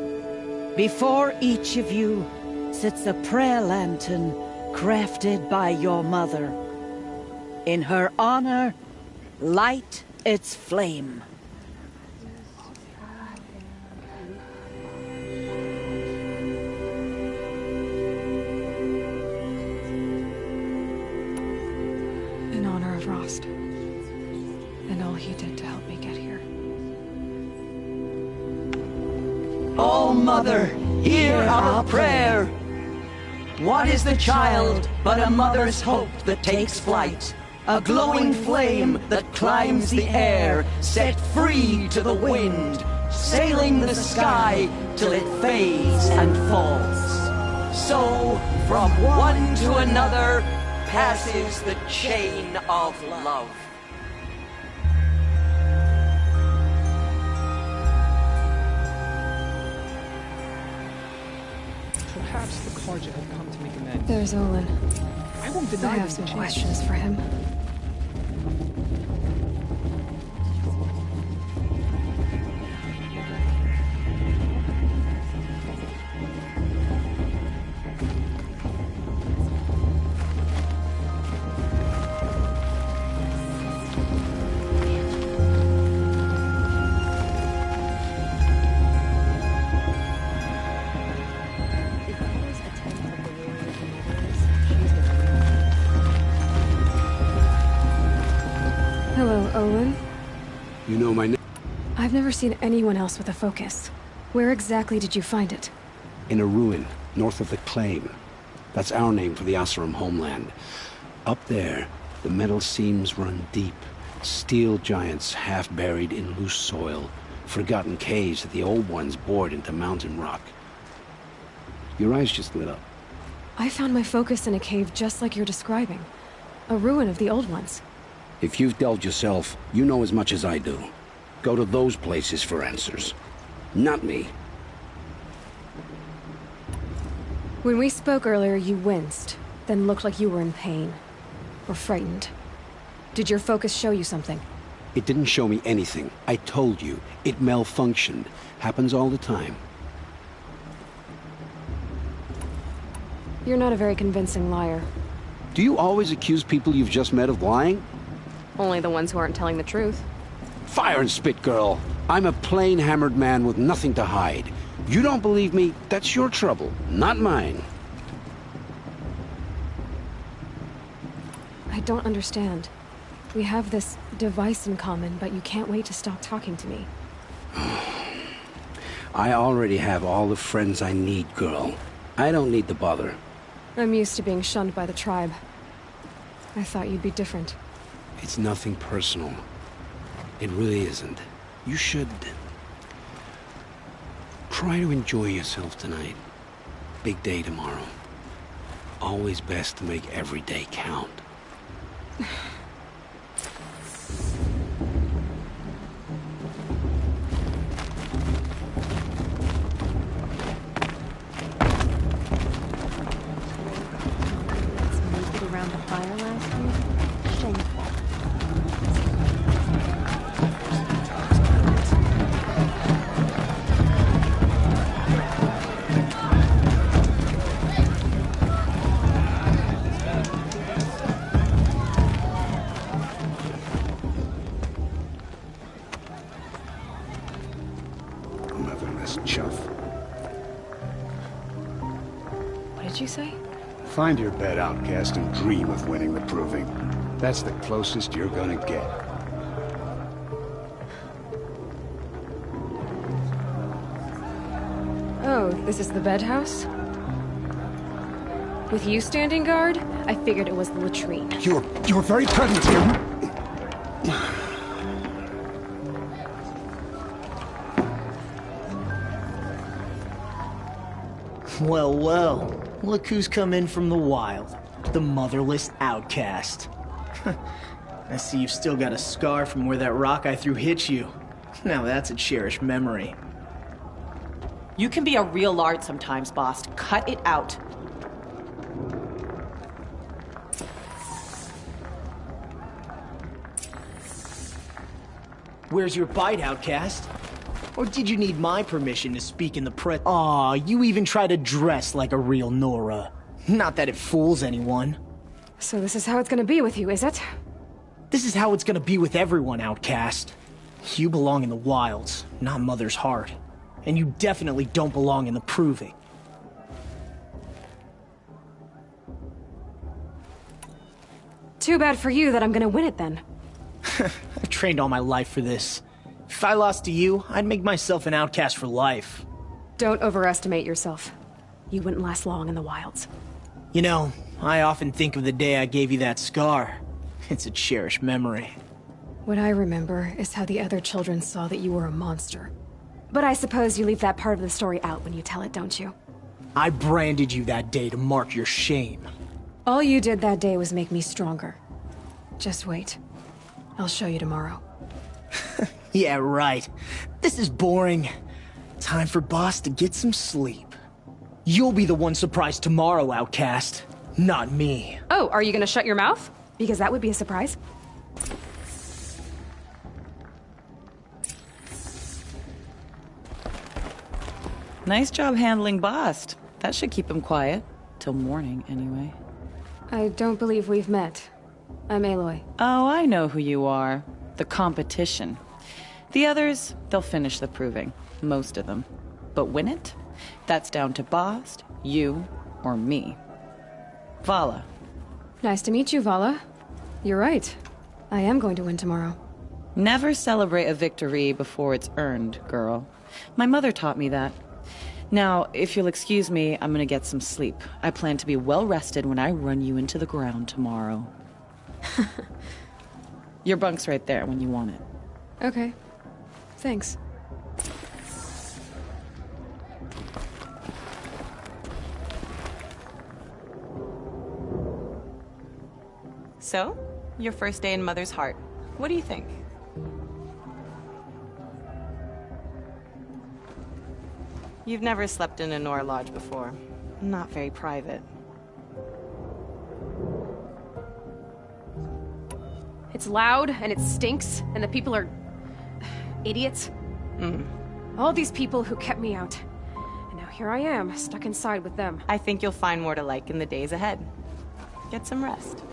before each of you sits a prayer lantern crafted by your mother. In her honor, light its flame. In honor of Rost. And all he did to help me get here. Oh, Mother, hear our prayer. What is the child but a mother's hope that takes flight? A glowing flame that climbs the air, set free to the wind, sailing the sky till it fades and falls. So, from one to another, passes the chain of love. Perhaps the Karja have come to make amends. There's Olin. I won't deny I have some questions for him. Hello, Olin. You know my name? I've never seen anyone else with a focus. Where exactly did you find it? In a ruin, north of the Claim. That's our name for the Oseram homeland. Up there, the metal seams run deep. Steel giants half buried in loose soil. Forgotten caves that the old ones bored into mountain rock. Your eyes just lit up. I found my focus in a cave just like you're describing. A ruin of the old ones. If you've delved yourself, you know as much as I do. Go to those places for answers. Not me. When we spoke earlier, you winced, then looked like you were in pain. Or frightened. Did your focus show you something? It didn't show me anything. I told you. It malfunctioned. Happens all the time. You're not a very convincing liar. Do you always accuse people you've just met of lying? Only the ones who aren't telling the truth. Fire and spit, girl. I'm a plain hammered man with nothing to hide. You don't believe me, that's your trouble, not mine. I don't understand. We have this device in common, but you can't wait to stop talking to me. I already have all the friends I need, girl. I don't need the bother. I'm used to being shunned by the tribe. I thought you'd be different. It's nothing personal. It really isn't. You should... try to enjoy yourself tonight. Big day tomorrow. Always best to make every day count. Around the fire last week? Shameful. Motherless chuff. What did you say? Find your bed, outcast, and dream of winning the proving. That's the closest you're gonna get. Oh, this is the bed house? With you standing guard, I figured it was the latrine. Your very presence here... Well, well. Look who's come in from the wild. The motherless outcast. I see you've still got a scar from where that rock I threw hit you. Now that's a cherished memory. You can be a real lard sometimes, boss. Cut it out. Where's your bite, outcast? Or did you need my permission to speak in the press? Aw, you even try to dress like a real Nora. Not that it fools anyone. So this is how it's gonna be with you, is it? This is how it's gonna be with everyone, outcast. You belong in the wilds, not Mother's heart. And you definitely don't belong in the proving. Too bad for you that I'm gonna win it then. I've trained all my life for this. If I lost to you, I'd make myself an outcast for life. Don't overestimate yourself. You wouldn't last long in the wilds. You know, I often think of the day I gave you that scar. It's a cherished memory. What I remember is how the other children saw that you were a monster. But I suppose you leave that part of the story out when you tell it, don't you? I branded you that day to mark your shame. All you did that day was make me stronger. Just wait. I'll show you tomorrow. Yeah, right. This is boring. Time for Boss to get some sleep. You'll be the one surprised tomorrow, outcast. Not me. Oh, are you gonna shut your mouth? Because that would be a surprise. Nice job handling Bast. That should keep him quiet. Till morning, anyway. I don't believe we've met. I'm Aloy. Oh, I know who you are. The competition. The others, they'll finish the proving. Most of them. But win it? That's down to Bast, you, or me. Vala. Nice to meet you, Vala. You're right. I am going to win tomorrow. Never celebrate a victory before it's earned, girl. My mother taught me that. Now, if you'll excuse me, I'm gonna get some sleep. I plan to be well rested when I run you into the ground tomorrow. Your bunk's right there when you want it. Okay. Thanks. So, your first day in Mother's heart. What do you think? You've never slept in a Nora lodge before. Not very private. It's loud, and it stinks, and the people are... idiots. All these people who kept me out. And now here I am, stuck inside with them. I think you'll find more to like in the days ahead. Get some rest.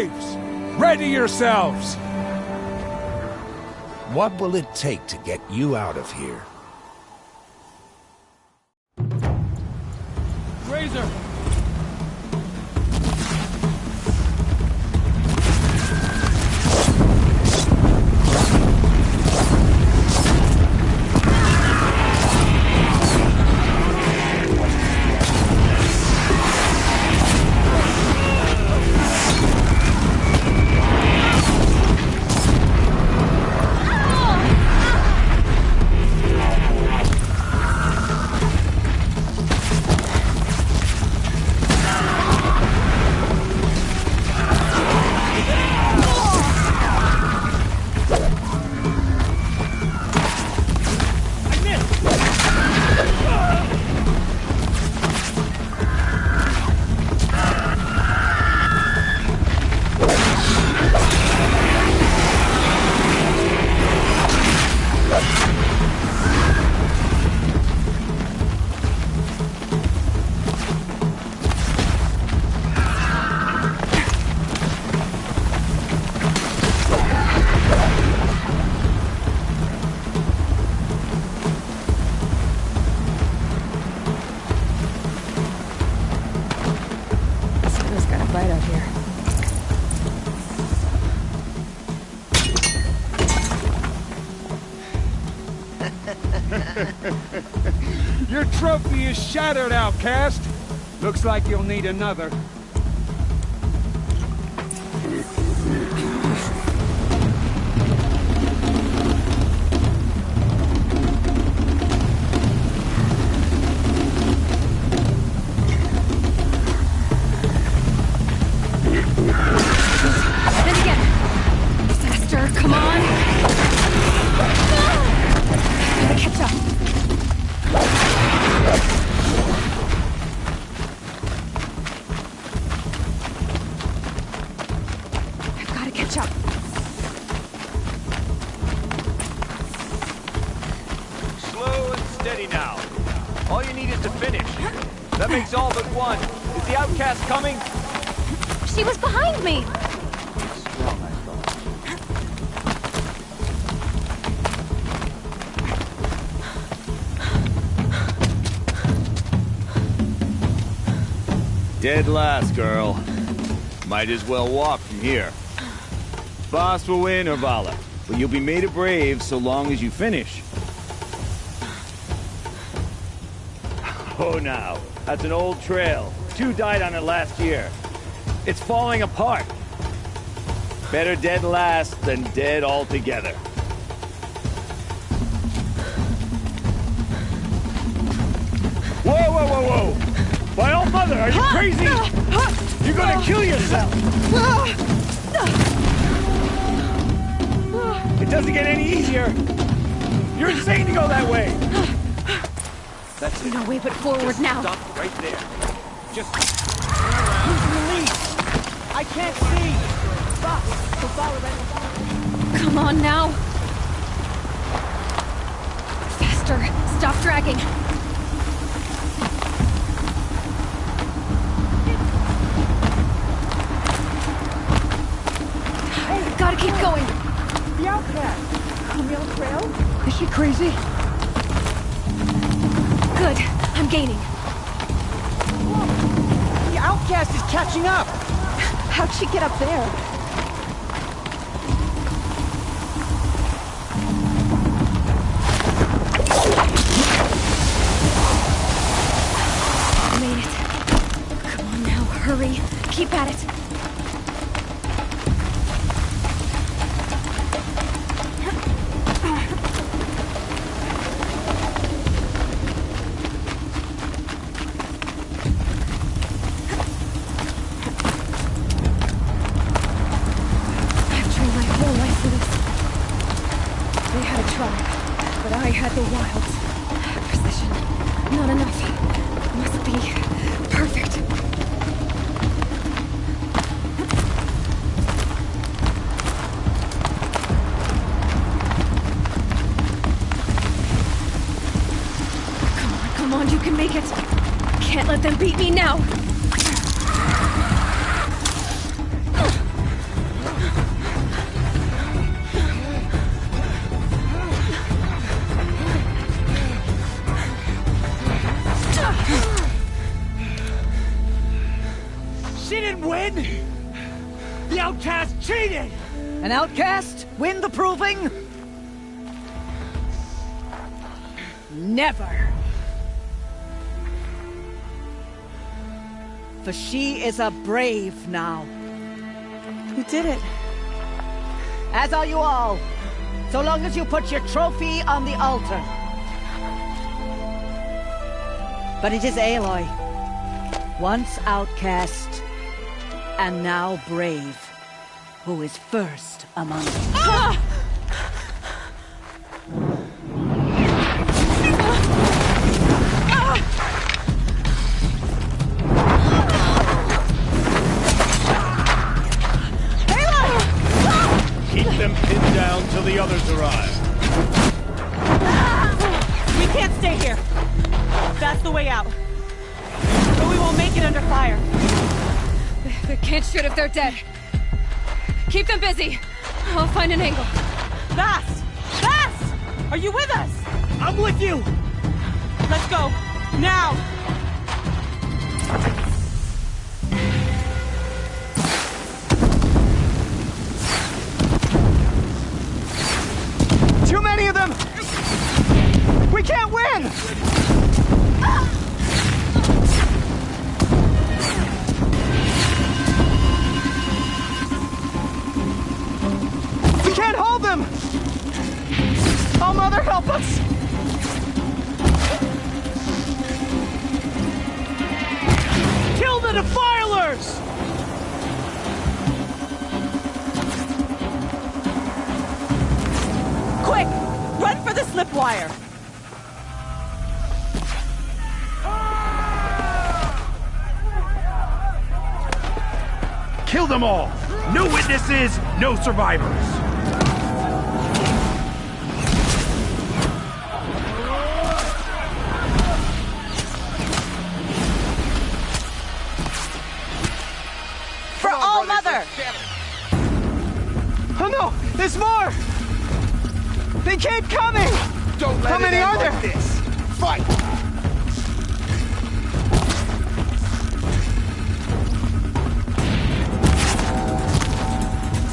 Braves! Ready yourselves! What will it take to get you out of here? Razor! Your trophy is shattered, outcast. Looks like you'll need another. She was behind me! Dead last, girl. Might as well walk from here. Boss will win, Urvala, but you'll be made a brave so long as you finish. Oh, now, that's an old trail. 2 died on it last year. It's falling apart. Better dead last than dead altogether. Whoa, whoa, whoa, whoa! My old mother, are you crazy? You're gonna kill yourself! It doesn't get any easier! You're insane to go that way! That's it. No way but forward now. Stop right there. Just use release. I can't see. Stop. Come on now. Faster. Stop dragging. Gotta keep going. The outcast. Camille Trail? Is she crazy? Good. I'm gaining. The outcast is catching up! How'd she get up there? Made it. Come on now, hurry. Keep at it. Can't let them beat me now! She didn't win! The outcast cheated! An outcast win the proving? Never. For she is a brave now. You did it. As are you all. So long as you put your trophy on the altar. But it is Aloy, once outcast, and now brave, who is first among us. Ah! Keep them pinned down till the others arrive. We can't stay here. That's the way out. But we won't make it under fire. They can't shoot if they're dead. Keep them busy. I'll find an angle. Vass! Vass! Are you with us? I'm with you! Let's go. Now! Too many of them! We can't win! We can't hold them! Oh, Mother, help us! Kill the defilers! Quick! Run for the slip wire! Kill them all! No witnesses, no survivors! For all Mother! Oh no! There's more! They keep coming! Don't let How many are there? Like this. Fight!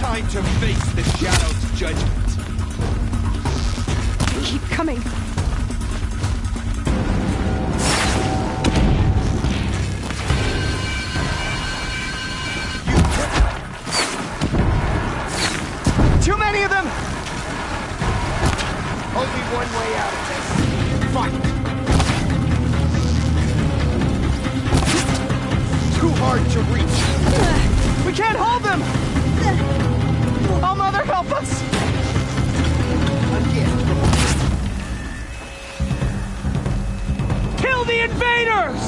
Time to face the Shadow's judgment. They keep coming. Too many of them! Only one way out of this. Fight! Too hard to reach. We can't hold them! Oh, Mother, help us! Kill the invaders!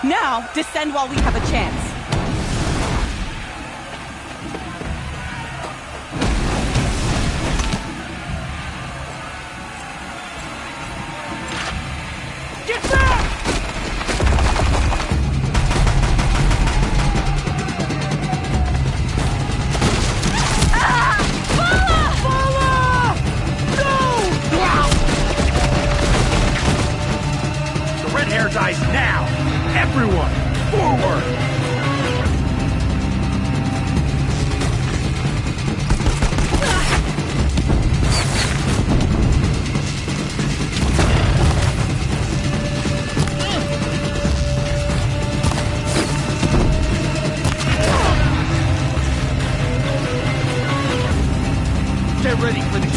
Now, descend while we have a chance. Get back! The red hair dies now! Everyone, forward! Get ready for the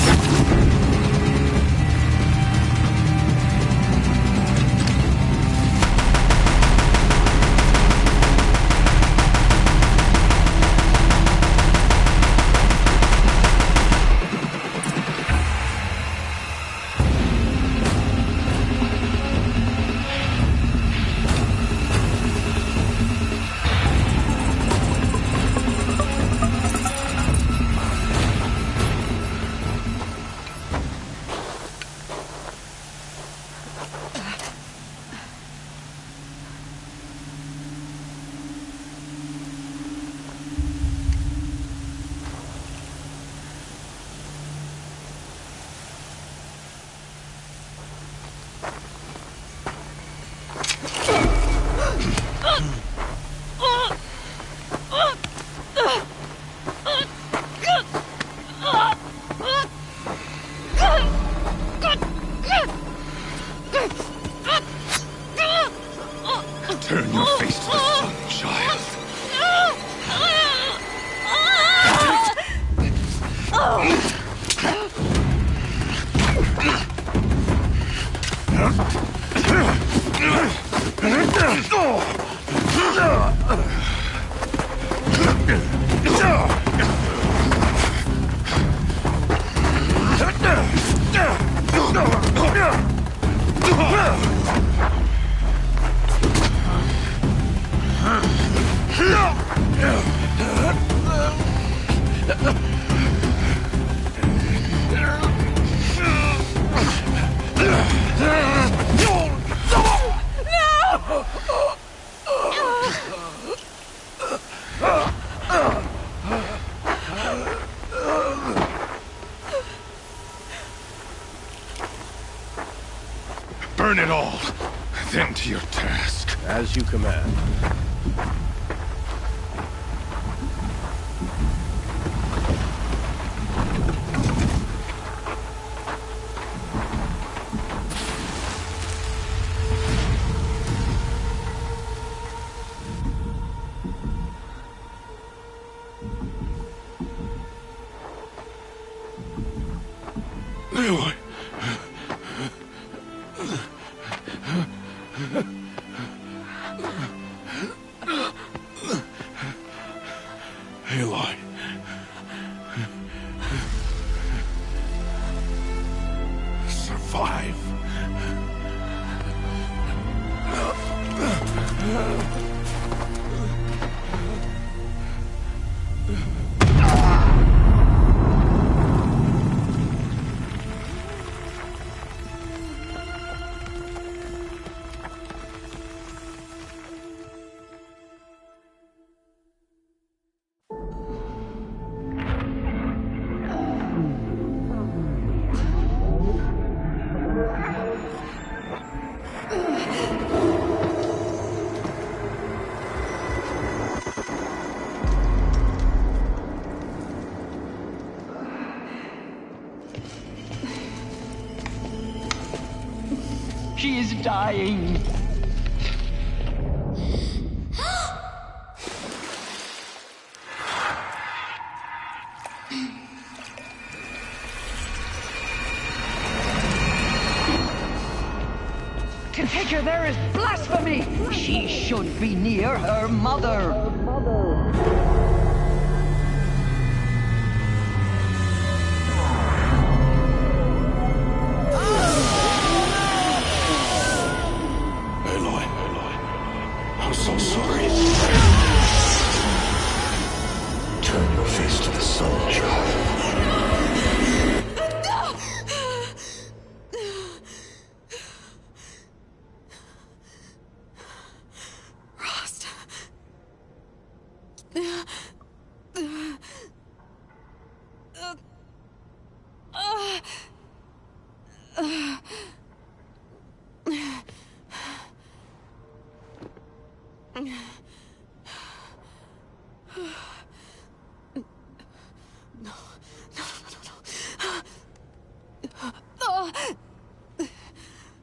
Burn it all, then to your task. As you command. Aloy. Aloy. Survive. She is dying. To take her there is blasphemy. She should be near her mother. I'm so sorry. Turn your face to the sun, child. Rost.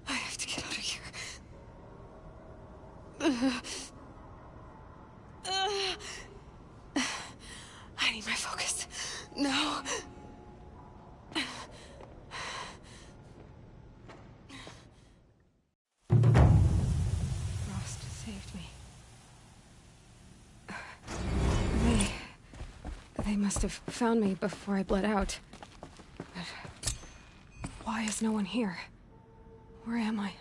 I have to get out of here. I need my focus. No. Rost saved me. They must have found me before I bled out. But why is no one here? Where am I?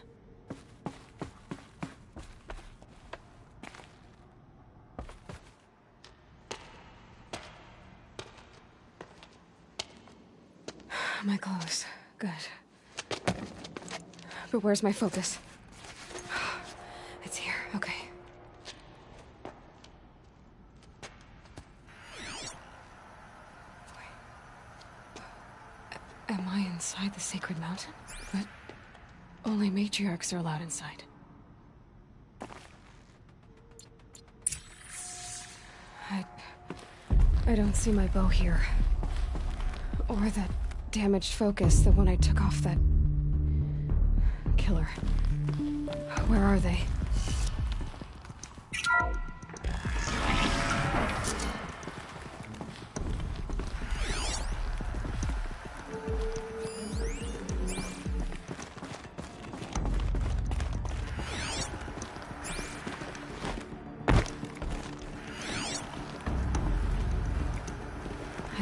My clothes. Good. But where's my focus? It's here. Okay. Am I inside the sacred mountain? But only matriarchs are allowed inside. I don't see my bow here. Or that damaged focus, the one I took off that killer. Where are they?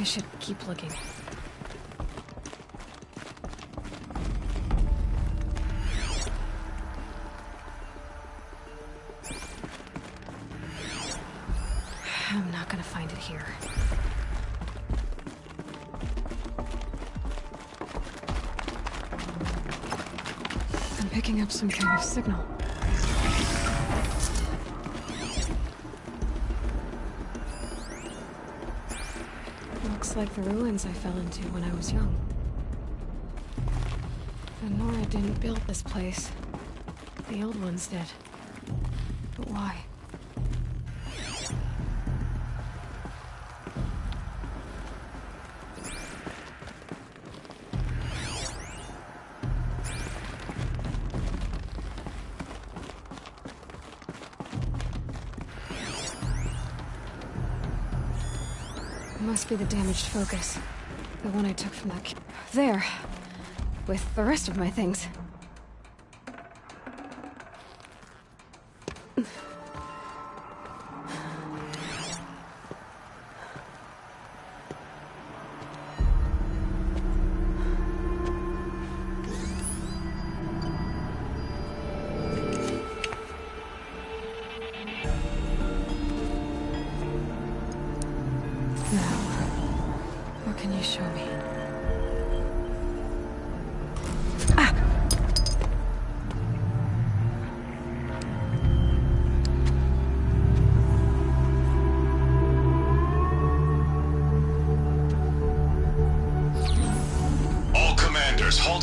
I should keep looking. I'm not gonna find it here. I'm picking up some kind of signal. Looks like the ruins I fell into when I was young. And Nora didn't build this place. The old ones did. But why? Must be the damaged focus. The one I took from that there. With the rest of my things.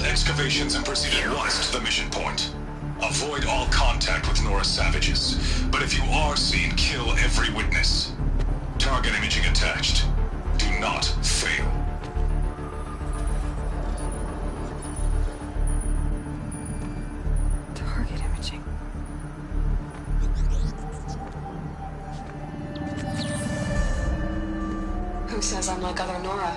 Excavations and proceed at once to the mission point. Avoid all contact with Nora savages, but if you are seen, kill every witness. Target imaging attached. Do not fail. Target imaging. Who says I'm like other Nora?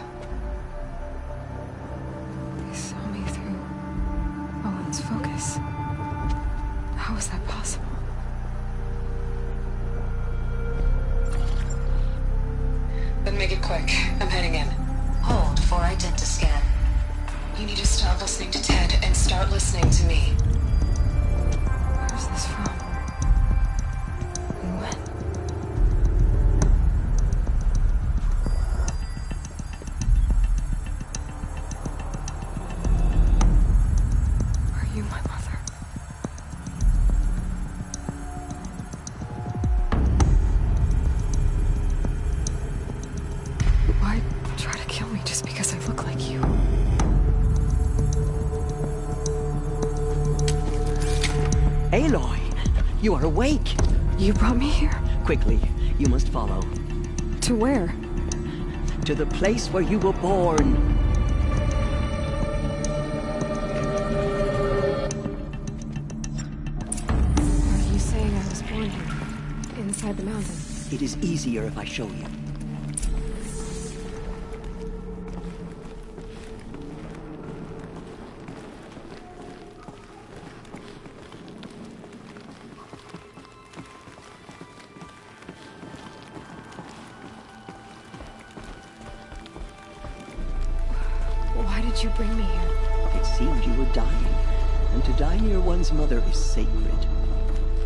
Focus. How is that possible? Then make it quick. I'm heading in. Hold for identiscan. You need to stop listening to Ted and start listening to me. Where's this from? And when? You, my mother. Why try to kill me just because I look like you? Aloy, you are awake. You brought me here? Quickly, you must follow. To where? To the place where you were born. Inside the mountain. It is easier if I show you. Why did you bring me here? It seemed you were dying, and to die near one's mother is sacred.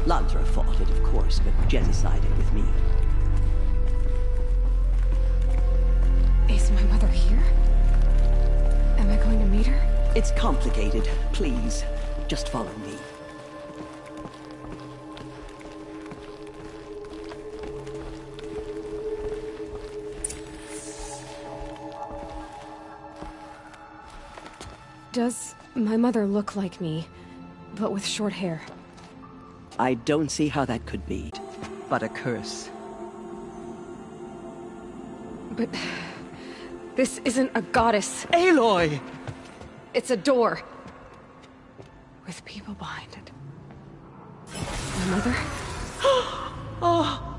Landra fought it, of course, but Jen sided with me. Is my mother here? Am I going to meet her? It's complicated. Please, just follow me. Does my mother look like me, but with short hair? I don't see how that could be, but a curse. But this isn't a goddess. Aloy! It's a door. With people behind it. My mother? Oh!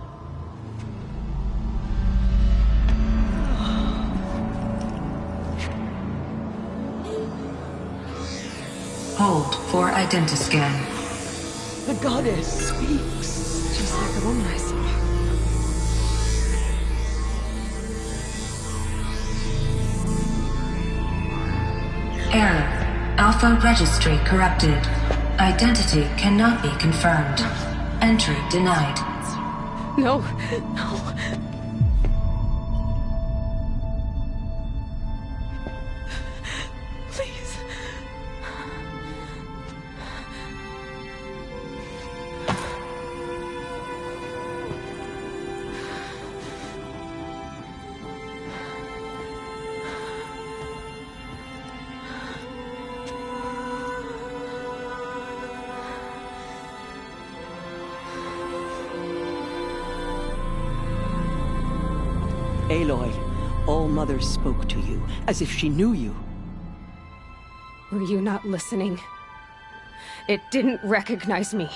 Hold for identiscan. The goddess speaks. Just like the woman I saw. Alpha registry corrupted. Identity cannot be confirmed. Entry denied. No, no. Please. Aloy, All-Mother spoke to you, as if she knew you. Were you not listening? It didn't recognize me.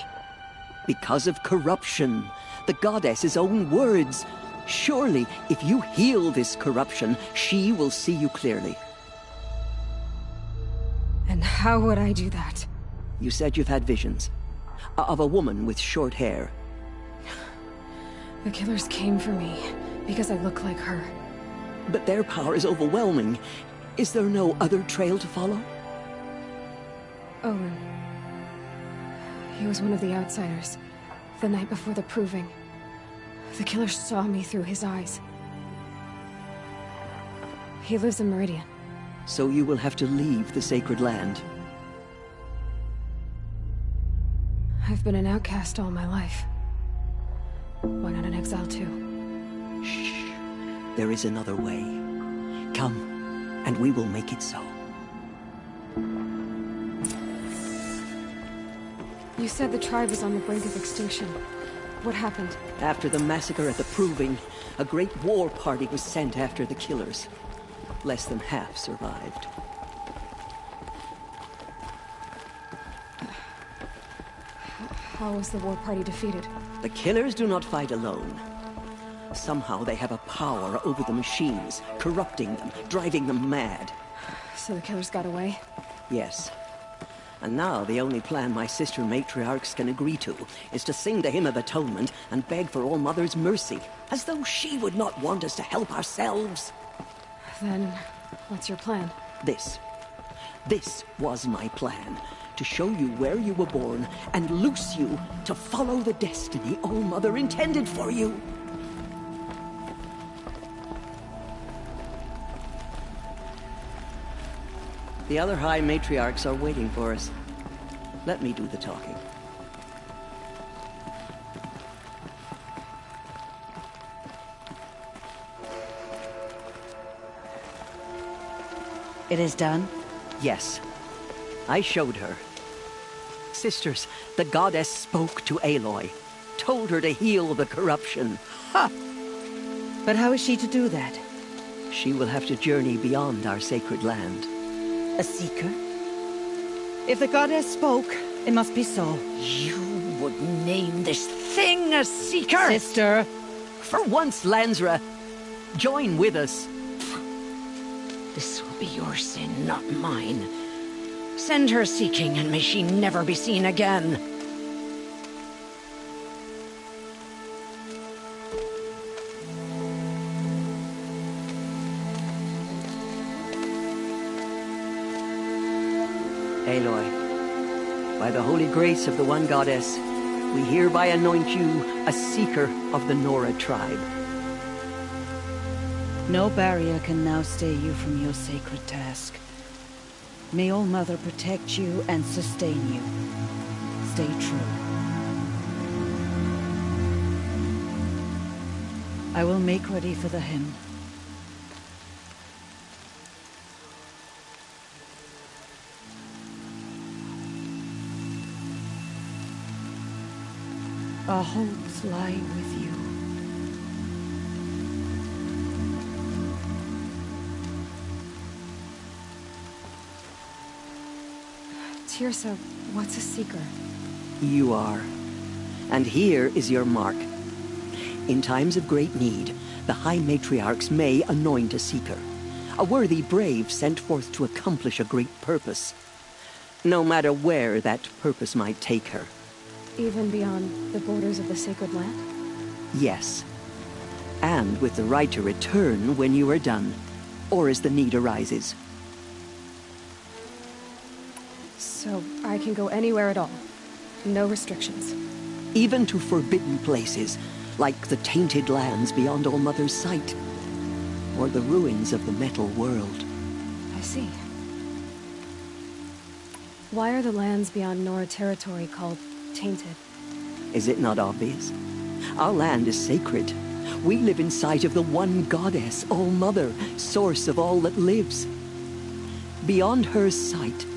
Because of corruption. The goddess's own words. Surely, if you heal this corruption, she will see you clearly. And how would I do that? You said you've had visions. Of a woman with short hair. The killers came for me, because I look like her. But their power is overwhelming. Is there no other trail to follow? Owen. He was one of the outsiders, the night before the proving. The killers saw me through his eyes. He lives in Meridian. So you will have to leave the sacred land. I've been an outcast all my life. Why not an exile too? Shh. There is another way. Come, and we will make it so. You said the tribe was on the brink of extinction. What happened? After the massacre at the Proving, a great war party was sent after the killers. Less than half survived. How was the war party defeated? The killers do not fight alone. Somehow they have a power over the machines, corrupting them, driving them mad. So the killers got away? Yes. And now the only plan my sister matriarchs can agree to is to sing the Hymn of Atonement and beg for All-Mother's mercy, as though she would not want us to help ourselves. Then, what's your plan? This was my plan. To show you where you were born and loose you to follow the destiny All-Mother intended for you. The other High Matriarchs are waiting for us. Let me do the talking. It is done? Yes. I showed her. Sisters, the goddess spoke to Aloy. Told her to heal the corruption. Ha! But how is she to do that? She will have to journey beyond our sacred land. A seeker? If the goddess spoke, it must be so. You would name this thing a seeker? Sister! For once, Lansra, join with us. This will be your sin, not mine. Send her seeking, and may she never be seen again. Aloy, by the holy grace of the one goddess, we hereby anoint you a seeker of the Nora tribe. No barrier can now stay you from your sacred task. May All-Mother protect you and sustain you. Stay true. I will make ready for the hymn. Our hopes lie with you. Tirsa, what's a seeker? You are. And here is your mark. In times of great need, the High Matriarchs may anoint a seeker. A worthy brave sent forth to accomplish a great purpose. No matter where that purpose might take her. Even beyond the borders of the sacred land? Yes. And with the right to return when you are done, or as the need arises. So I can go anywhere at all. No restrictions. Even to forbidden places, like the tainted lands beyond All Mother's sight, or the ruins of the metal world. I see. Why are the lands beyond Nora territory called tainted? Is it not obvious? Our land is sacred. We live in sight of the one goddess, All Mother, source of all that lives. Beyond her sight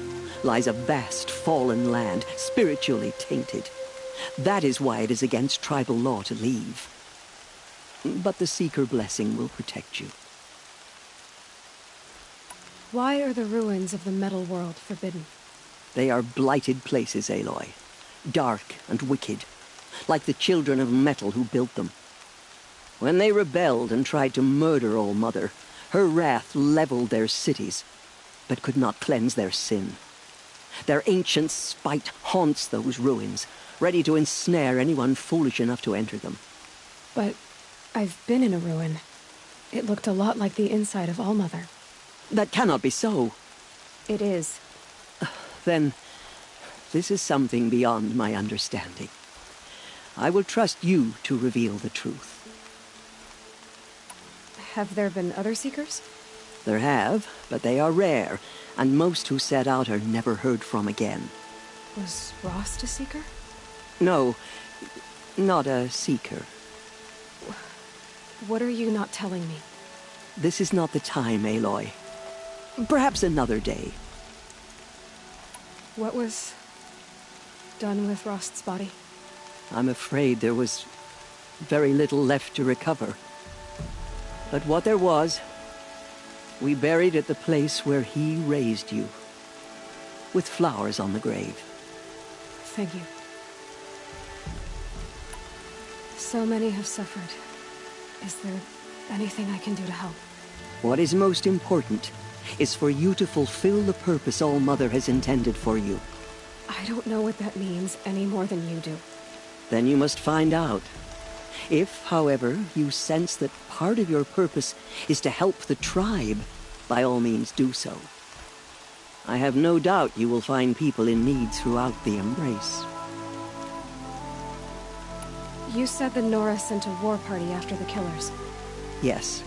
lies a vast fallen land, spiritually tainted. That is why it is against tribal law to leave. But the Seeker blessing will protect you. Why are the ruins of the metal world forbidden? They are blighted places, Aloy. Dark and wicked, like the children of metal who built them. When they rebelled and tried to murder All Mother, her wrath leveled their cities, but could not cleanse their sin. Their ancient spite haunts those ruins, ready to ensnare anyone foolish enough to enter them. But I've been in a ruin. It looked a lot like the inside of All Mother. That cannot be so. It is. Then, this is something beyond my understanding. I will trust you to reveal the truth. Have there been other Seekers? There have, but they are rare, and most who set out are never heard from again. Was Rost a Seeker? No, not a Seeker. What are you not telling me? This is not the time, Aloy. Perhaps another day. What was done with Rost's body? I'm afraid there was very little left to recover. But what there was, we buried at the place where he raised you, with flowers on the grave. Thank you. So many have suffered. Is there anything I can do to help? What is most important is for you to fulfill the purpose All Mother has intended for you. I don't know what that means any more than you do. Then you must find out. If, however, you sense that part of your purpose is to help the tribe, by all means do so. I have no doubt you will find people in need throughout the Embrace. You said the Nora sent a war party after the killers. Yes,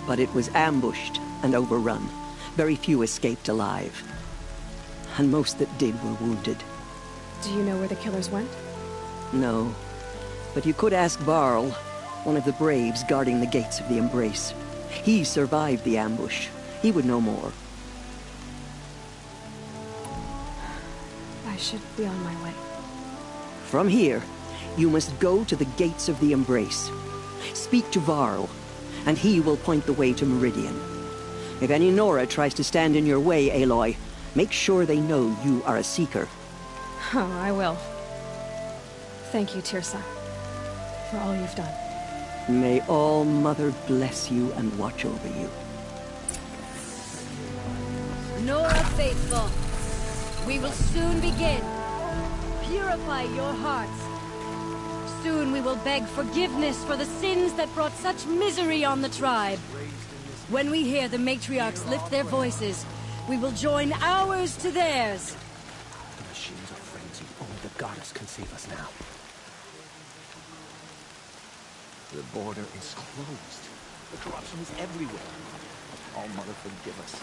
but it was ambushed and overrun. Very few escaped alive. And most that did were wounded. Do you know where the killers went? No, but you could ask Varl, one of the Braves guarding the gates of the Embrace. He survived the ambush. He would know more. I should be on my way. From here, you must go to the gates of the Embrace. Speak to Varl, and he will point the way to Meridian. If any Nora tries to stand in your way, Aloy, make sure they know you are a Seeker. Oh, I will. Thank you, Tirsa, for all you've done. May All Mother bless you and watch over you. Nora faithful, we will soon begin. Purify your hearts. Soon we will beg forgiveness for the sins that brought such misery on the tribe. When we hear the matriarchs lift their voices, we will join ours to theirs. The machines are frenzied. Only the goddess can save us now. The border is closed. The corruption is everywhere. All Mother, forgive us.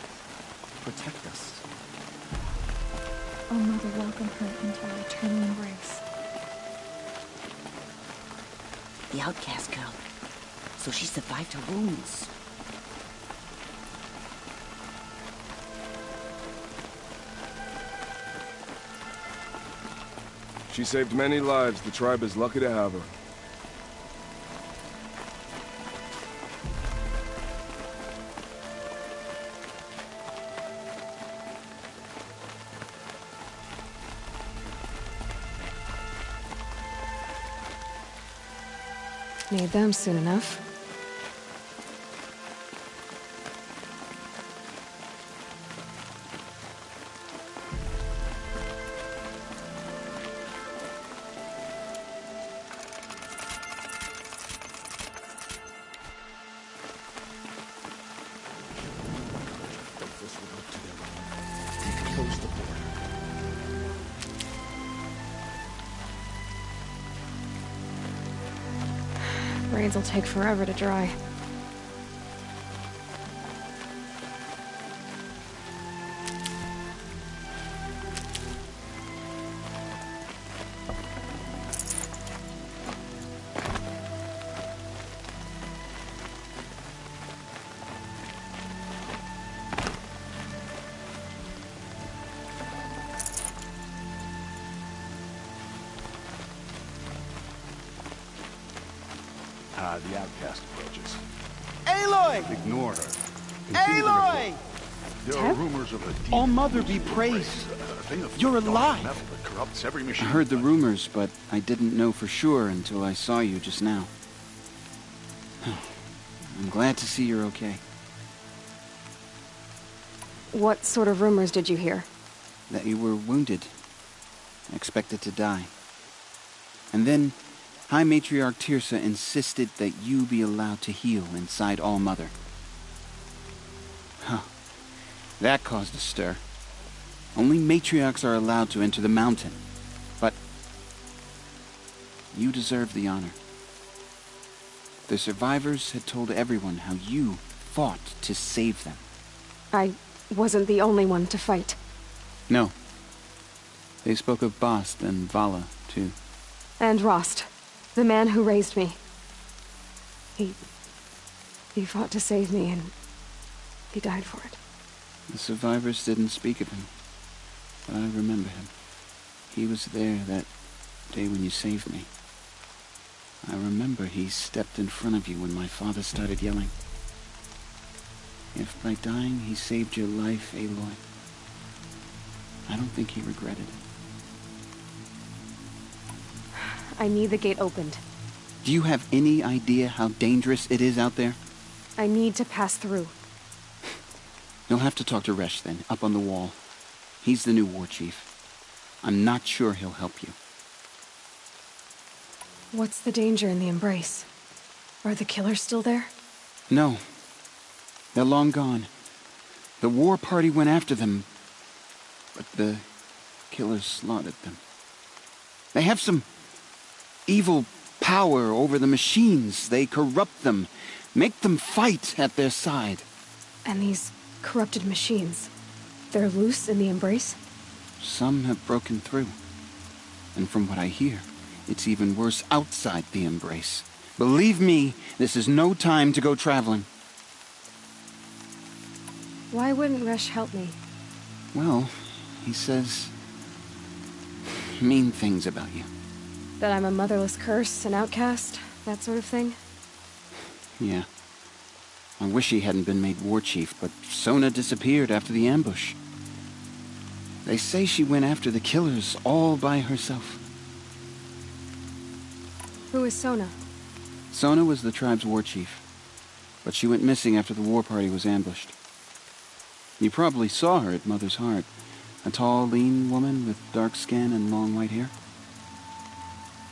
Protect us. Oh, Mother, welcome her into our eternal embrace. The outcast girl. So she survived her wounds. She saved many lives. The tribe is lucky to have her. Need them soon enough. Close the border. rains will take forever to dry. The outcast approaches. Aloy! Ignore her. Aloy! There are rumors of a demon. All Mother be praised. You're alive. Metal that corrupts every I machine. heard the rumors, but I didn't know for sure until I saw you just now. I'm glad to see you're okay. What sort of rumors did you hear? That you were wounded. Expected to die. And then High Matriarch Tirsa insisted that you be allowed to heal inside All Mother. Huh. That caused a stir. Only matriarchs are allowed to enter the mountain. But you deserve the honor. The survivors had told everyone how you fought to save them. I wasn't the only one to fight. No. They spoke of Bast and Vala, too. And Rost, the man who raised me. He fought to save me, and he died for it. The survivors didn't speak of him, but I remember him. He was there that day when you saved me. I remember he stepped in front of you when my father started yelling. If by dying he saved your life, Aloy, I don't think he regretted it. I need the gate opened. Do you have any idea how dangerous it is out there? I need to pass through. You'll have to talk to Resh then, up on the wall. He's the new war chief. I'm not sure he'll help you. What's the danger in the Embrace? Are the killers still there? No. They're long gone. The war party went after them, but the killers slaughtered them. They have some evil power over the machines. They corrupt them, make them fight at their side. And these corrupted machines, they're loose in the Embrace? Some have broken through. And from what I hear, it's even worse outside the Embrace. Believe me, this is no time to go traveling. Why wouldn't Resh help me? Well, he says mean things about you. That I'm a motherless curse, an outcast, that sort of thing? Yeah. I wish he hadn't been made war chief, but Sona disappeared after the ambush. They say she went after the killers all by herself. Who is Sona? Sona was the tribe's war chief, but she went missing after the war party was ambushed. You probably saw her at Mother's Heart. A tall, lean woman with dark skin and long white hair.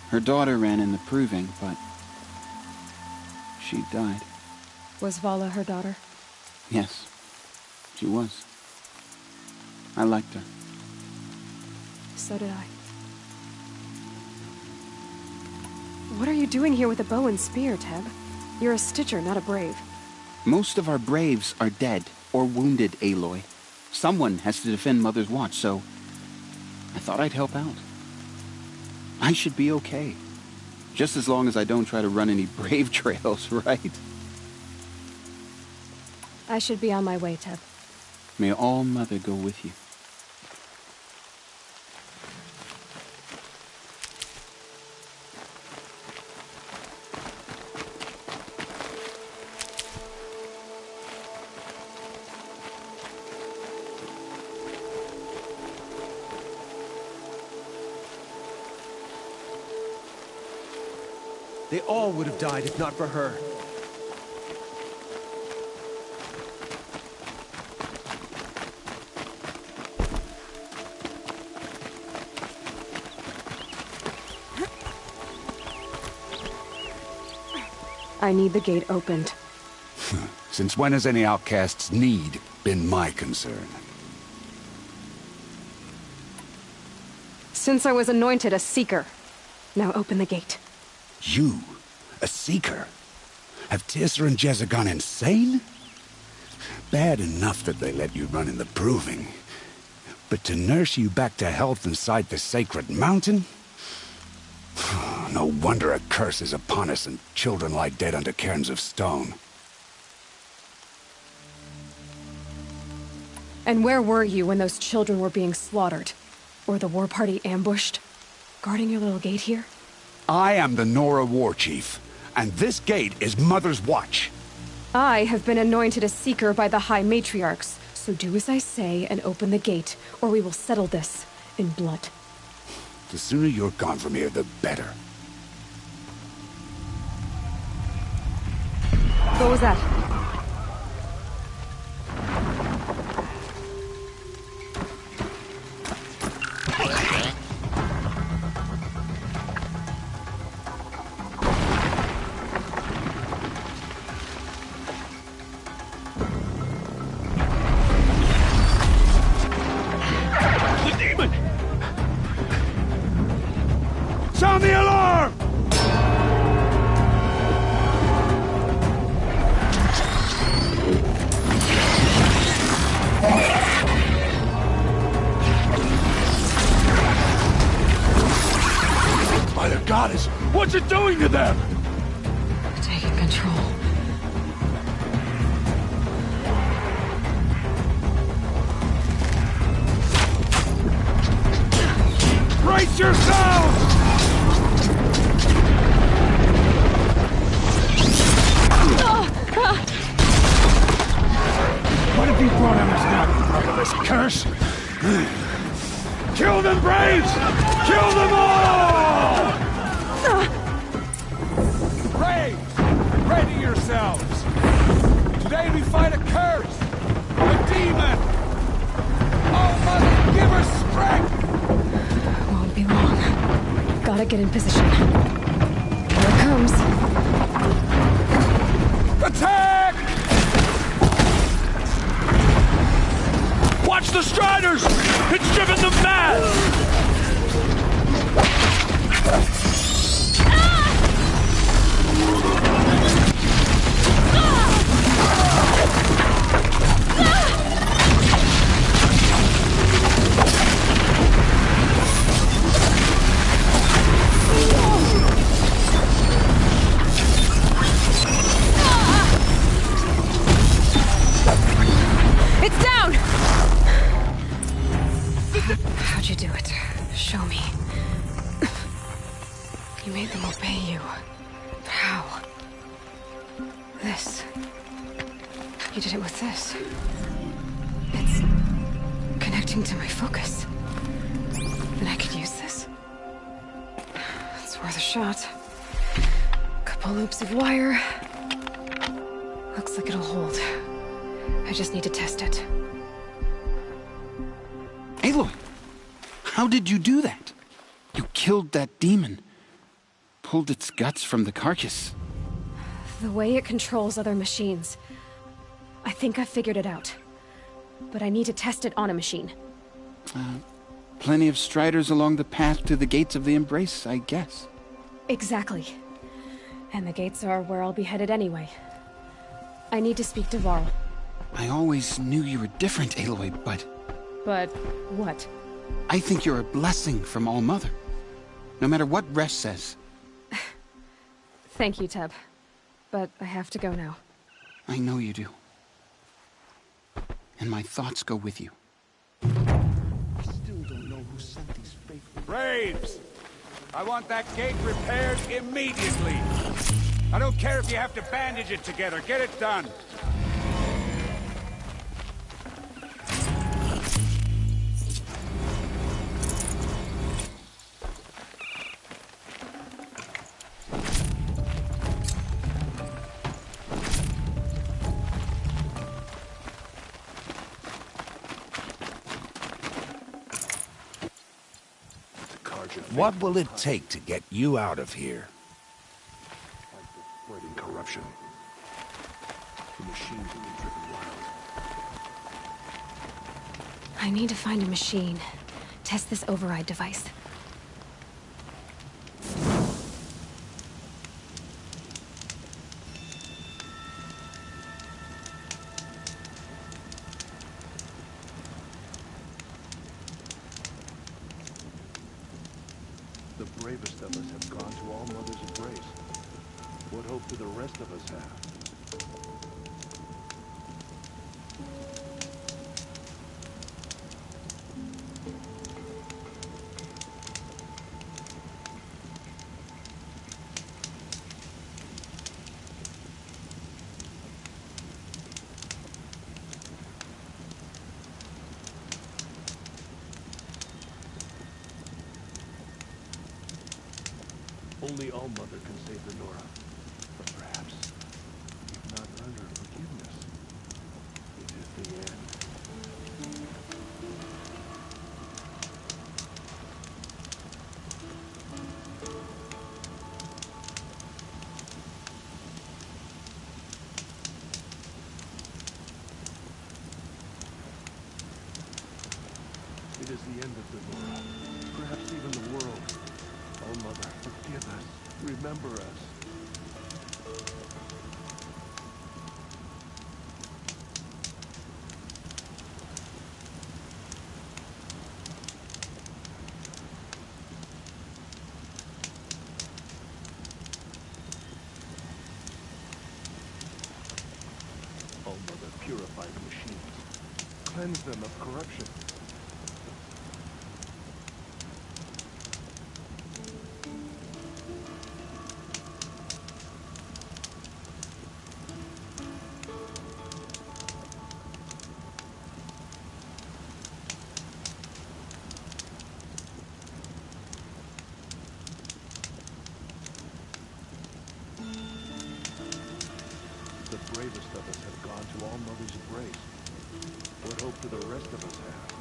Her daughter ran in the proving, but she died. Was Vala her daughter? Yes, she was. I liked her. So did I. What are you doing here with a bow and spear, Teb? You're a Stitcher, not a Brave. Most of our Braves are dead or wounded, Aloy. Someone has to defend Mother's Watch, so I thought I'd help out. I should be okay. Just as long as I don't try to run any Brave trails, right? I should be on my way, Teb. May All Mother go with you. They all would have died if not for her. I need the gate opened. Since when has any outcast's need been my concern? Since I was anointed a Seeker. Now open the gate. You? A Seeker? Have Tissa and Jezza gone insane? Bad enough that they let you run in the proving. But to nurse you back to health inside the sacred mountain? No wonder a curse is upon us and children lie dead under cairns of stone. And where were you when those children were being slaughtered? Or the war party ambushed? Guarding your little gate here? I am the Nora war chief, and this gate is Mother's watch. I have been anointed a seeker by the High Matriarchs, so do as I say and open the gate, or we will settle this in blood. The sooner you're gone from here, the better. What was that? Sound the alarm! By the goddess, what's it doing to them? Taking control. Brace yourselves! What have you brought on us now, murderous curse? Kill them, Braves! Kill them all! Braves, ready yourselves! Today we fight a curse! A demon! Oh, Mother, give us strength! Won't be long. Gotta get in position. Here it comes. Attack! Watch the Striders! It's driven them mad! It's down! How'd you do it? Show me. You made them obey you. How? This. You did it with this. It's connecting to my focus. Then I could use this. It's worth a shot. Couple loops of wire. Looks like it'll hold. I just need to test it. Aloy, how did you do that? You killed that demon. Pulled its guts from the carcass. The way it controls other machines. I think I figured it out. But I need to test it on a machine. Plenty of striders along the path to the gates of the Embrace, I guess. Exactly. And the gates are where I'll be headed anyway. I need to speak to Varl. I always knew you were different, Aloy, but... But what? I think you're a blessing from All-Mother. No matter what Resh says. Thank you, Teb. But I have to go now. I know you do. And my thoughts go with you. Still don't know who sent these faithful... Braves! I want that gate repaired immediately. I don't care if you have to bandage it together. Get it done. What will it take to get you out of here? Spreading corruption. The machines will be driven wild. I need to find a machine. Test this override device. bravest of us have gone to All Mother's embrace. What hope do the rest of us have? Only All Mother can save the Nora. But perhaps you've not earned her forgiveness. It is the end. It is the end of the Nora. Perhaps even the world. Oh, Mother, forgive us. Remember us. Oh, Mother, purify the machines. Cleanse them of corruption. The bravest of us have gone to All Mother's embrace. What hope do the rest of us have?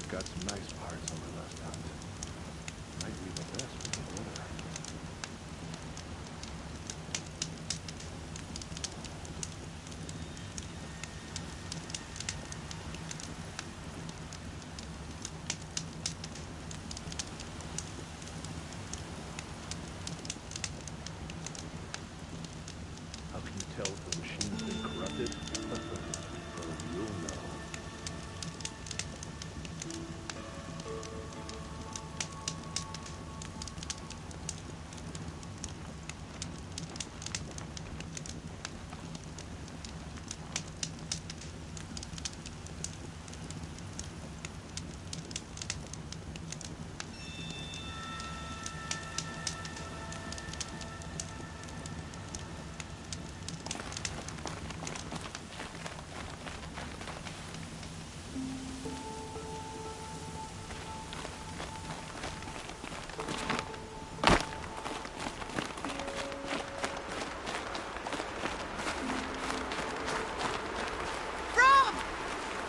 Got some nice parts on my last hunt. Might be the best for the winter. How can you tell if the machine's been corrupted? Well, you'll know.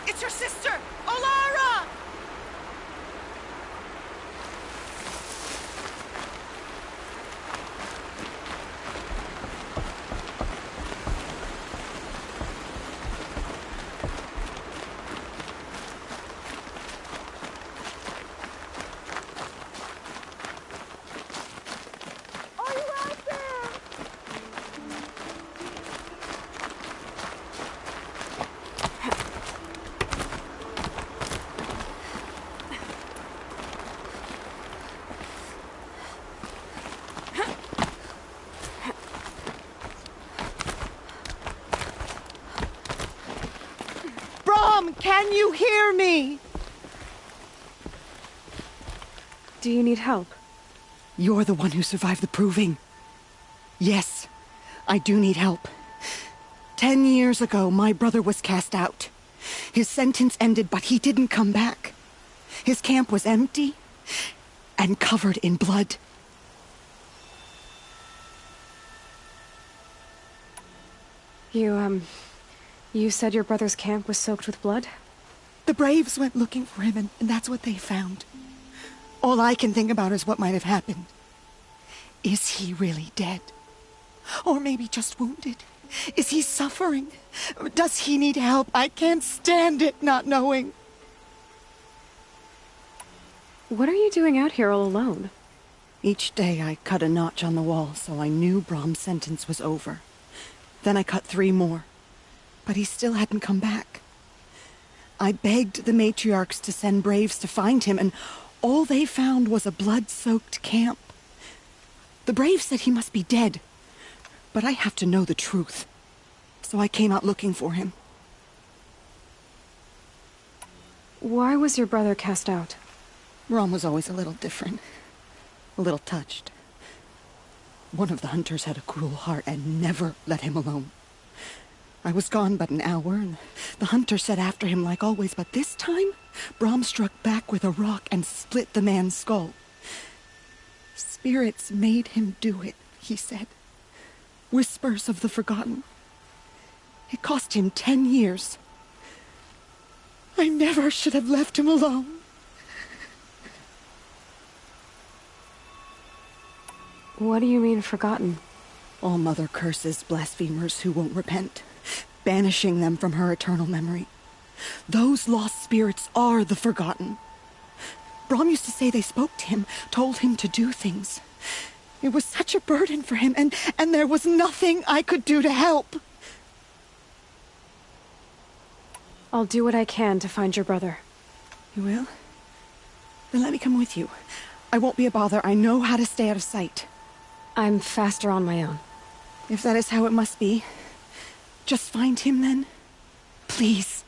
It's your sister, Olara! Are you out there? Can you hear me? Do you need help? You're the one who survived the proving. Yes, I do need help. 10 years ago, my brother was cast out. His sentence ended, but he didn't come back. His camp was empty and covered in blood. You said your brother's camp was soaked with blood? The Braves went looking for him, and that's what they found. All I can think about is what might have happened. Is he really dead? Or maybe just wounded. Is he suffering? Does he need help? I can't stand it not knowing. What are you doing out here all alone? Each day I cut a notch on the wall so I knew Brom's sentence was over. Then I cut 3 more. But he still hadn't come back. I begged the matriarchs to send braves to find him, and all they found was a blood-soaked camp. The braves said he must be dead. But I have to know the truth. So I came out looking for him. Why was your brother cast out? Brom was always a little different. A little touched. One of the hunters had a cruel heart and never let him alone. I was gone but an hour, and the hunter set after him like always, but this time, Brom struck back with a rock and split the man's skull. Spirits made him do it, he said. Whispers of the forgotten. It cost him 10 years. I never should have left him alone. What do you mean, forgotten? All Mother curses blasphemers who won't repent, banishing them from her eternal memory. Those lost spirits are the forgotten. Brom used to say they spoke to him, told him to do things. It was such a burden for him, and there was nothing I could do to help. I'll do what I can to find your brother. You will? Then let me come with you. I won't be a bother. I know how to stay out of sight. I'm faster on my own. If that is how it must be, just find him then. Please.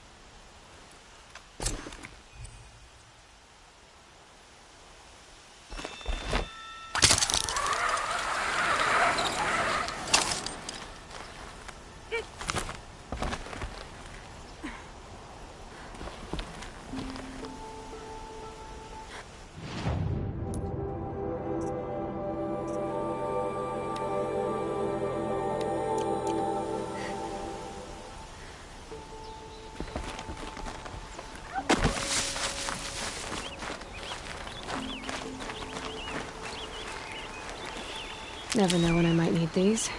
Never know when I might need these.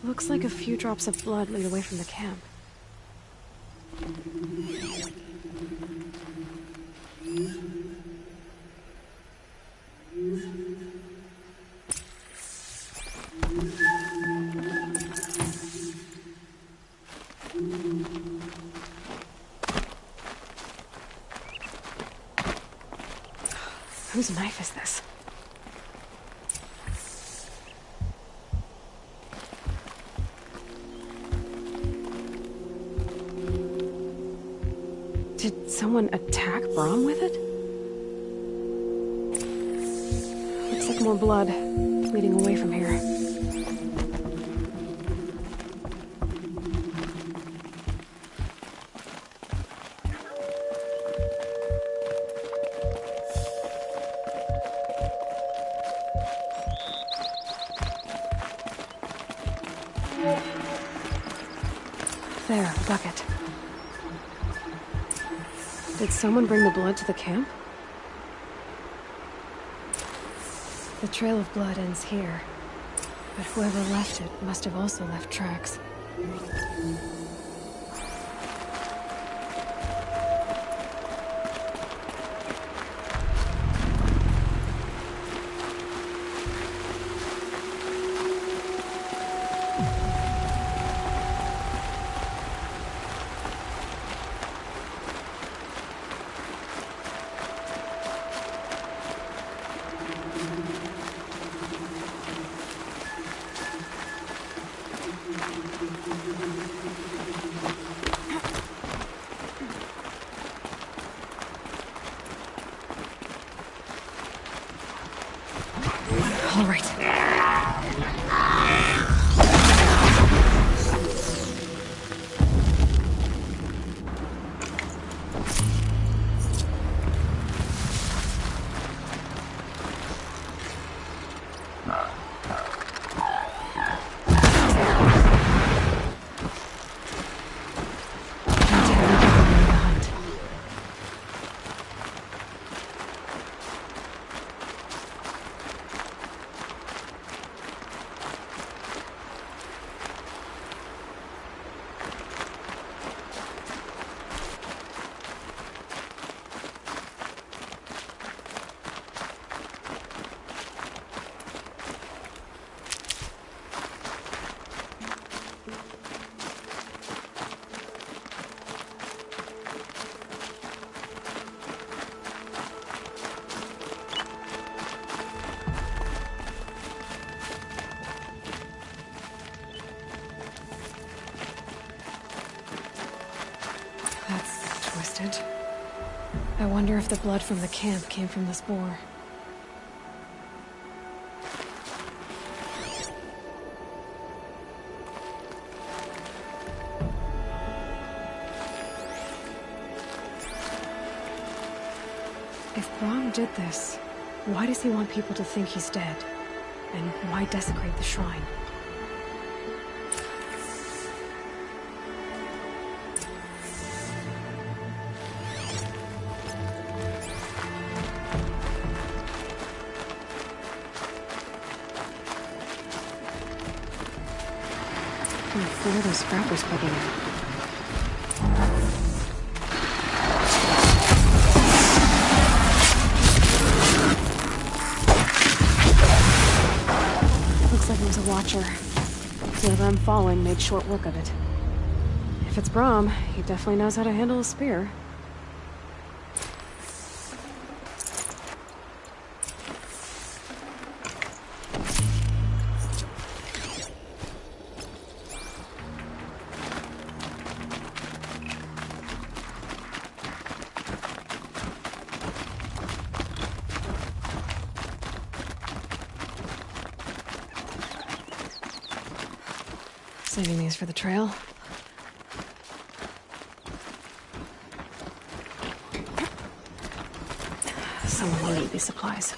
Looks like a few drops of blood lead away from the camp. Whose knife is this? Did someone attack Brom with it? Looks like more blood leading away from here. There, a bucket. Did someone bring the blood to the camp? The trail of blood ends here, but whoever left it must have also left tracks. I wonder if the blood from the camp came from this boar. If Brahm did this, why does he want people to think he's dead? And why desecrate the shrine? Where are those scrappers plugging in? Looks like it was a watcher. So them falling made short work of it. If it's Brahm, he definitely knows how to handle a spear. Saving these for the trail. Someone needed these supplies.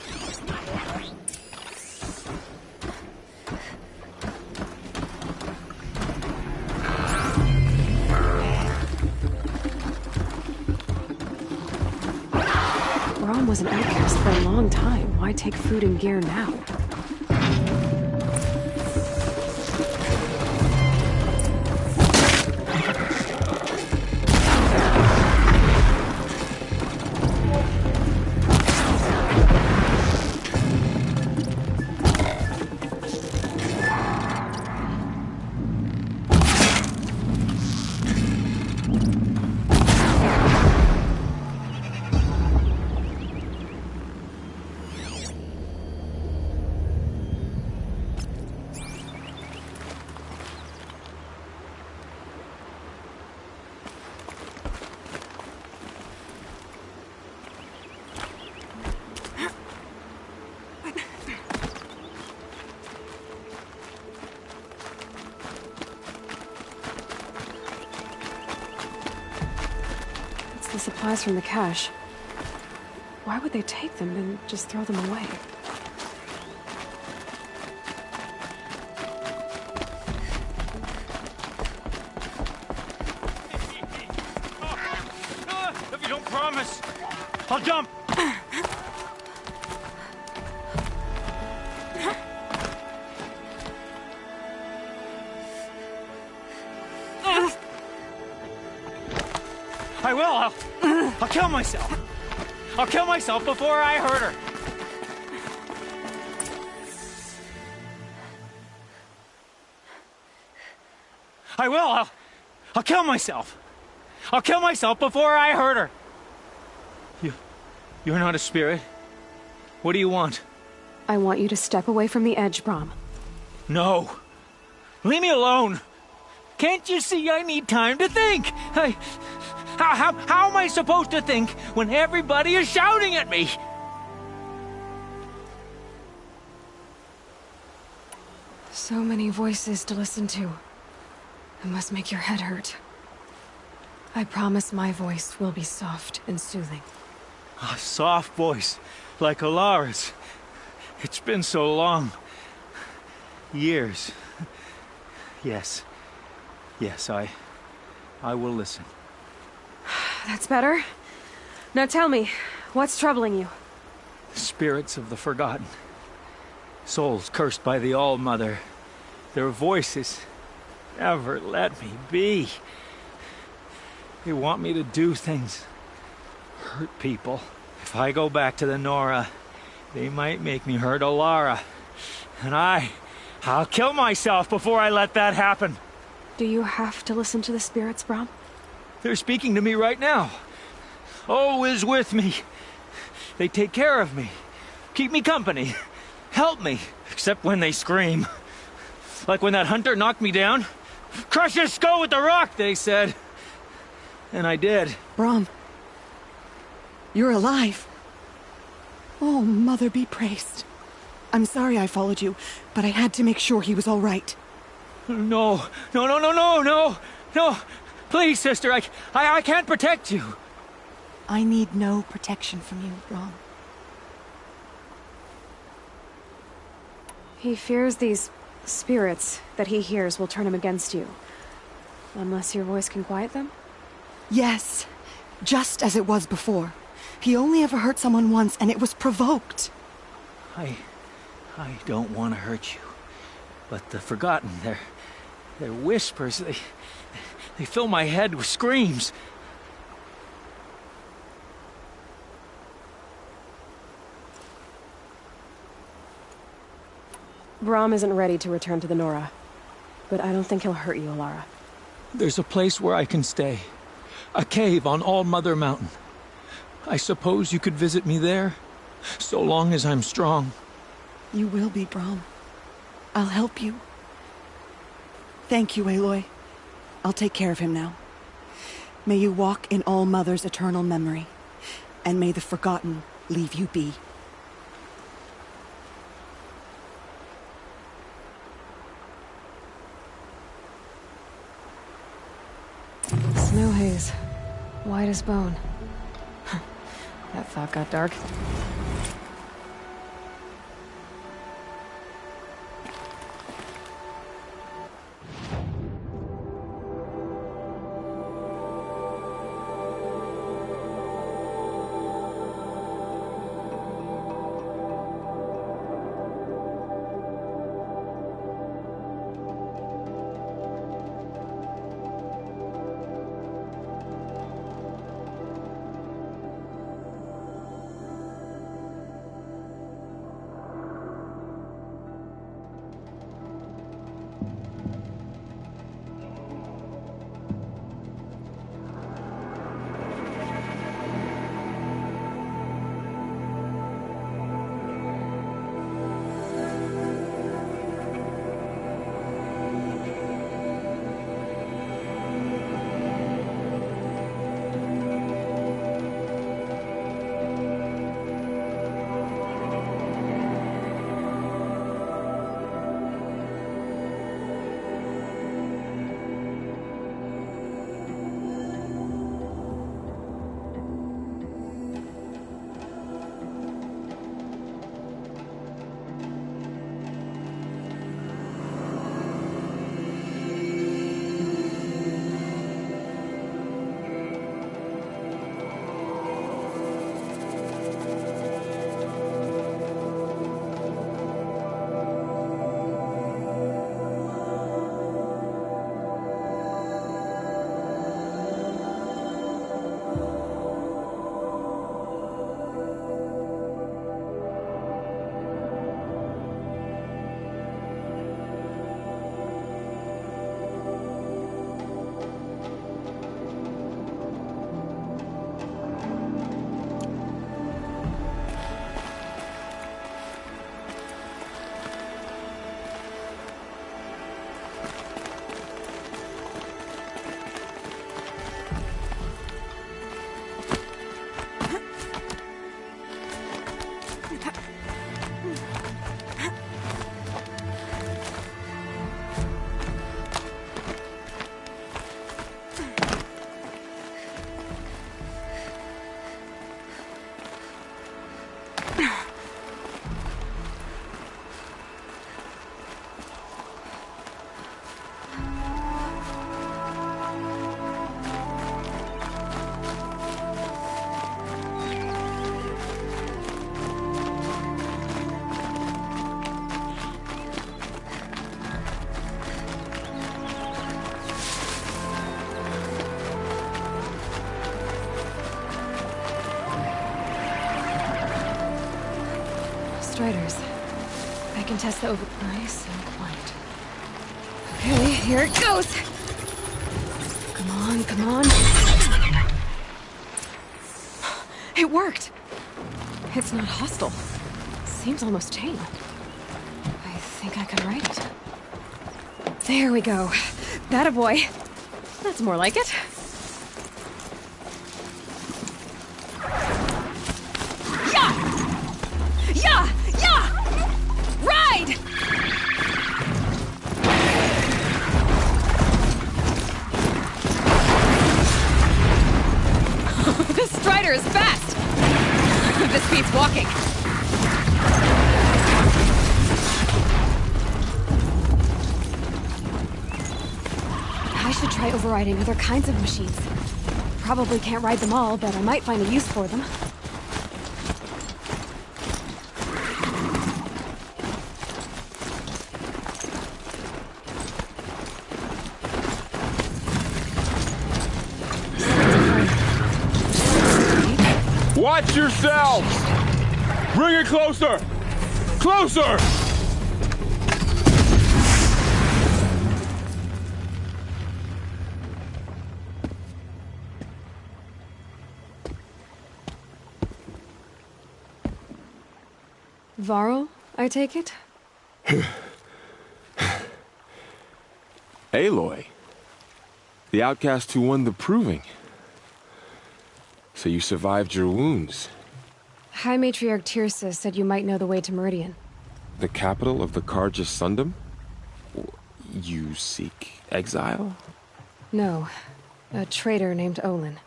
Brahm was an outcast for a long time. Why take food and gear now? The supplies from the cache. Why would they take them and just throw them away? If you don't promise, I'll jump! I will. I'll kill myself. I'll kill myself before I hurt her. I will. I'll kill myself. I'll kill myself before I hurt her. You're not a spirit. What do you want? I want you to step away from the edge, Brahm. No. Leave me alone. Can't you see I need time to think? How am I supposed to think when everybody is shouting at me? So many voices to listen to. It must make your head hurt. I promise my voice will be soft and soothing. A soft voice, like Alara's. It's been so long. Years. Yes. Yes, I will listen. That's better. Now tell me, what's troubling you? Spirits of the forgotten. Souls cursed by the All-Mother. Their voices never let me be. They want me to do things. Hurt people. If I go back to the Nora, they might make me hurt Alara. And I'll kill myself before I let that happen. Do you have to listen to the spirits, Brahm? They're speaking to me right now. Oh is with me. They take care of me. Keep me company. Help me. Except when they scream. Like when that hunter knocked me down. Crush his skull with the rock, they said. And I did. Brahm. You're alive. Oh, Mother be praised. I'm sorry I followed you, but I had to make sure he was all right. No. Please, sister, I can't protect you. I need no protection from you, Brom. He fears these spirits that he hears will turn him against you. Unless your voice can quiet them? Yes, just as it was before. He only ever hurt someone once, and it was provoked. I don't want to hurt you, but the Forgotten, their whispers, they fill my head with screams. Brom isn't ready to return to the Nora, but I don't think he'll hurt you, Alara. There's a place where I can stay. A cave on All Mother Mountain. I suppose you could visit me there, so long as I'm strong. You will be, Brom. I'll help you. Thank you, Aloy. I'll take care of him now. May you walk in All Mother's eternal memory, and may the Forgotten leave you be. Snow haze. White as bone. That thought got dark. Striders. I can test the over... Nice and quiet. Okay, here it goes! Come on, come on. It worked! It's not hostile. Seems almost tame. I think I can ride it. There we go. That a boy. That's more like it. beats walking. I should try overriding other kinds of machines. Probably can't ride them all, but I might find a use for them. Watch yourselves! Bring it closer! Closer! Varl, I take it? Aloy. The outcast who won the proving. So you survived your wounds. High Matriarch Tirsa said you might know the way to Meridian. The capital of the Carja Sundom? You seek exile? No. A traitor named Olin.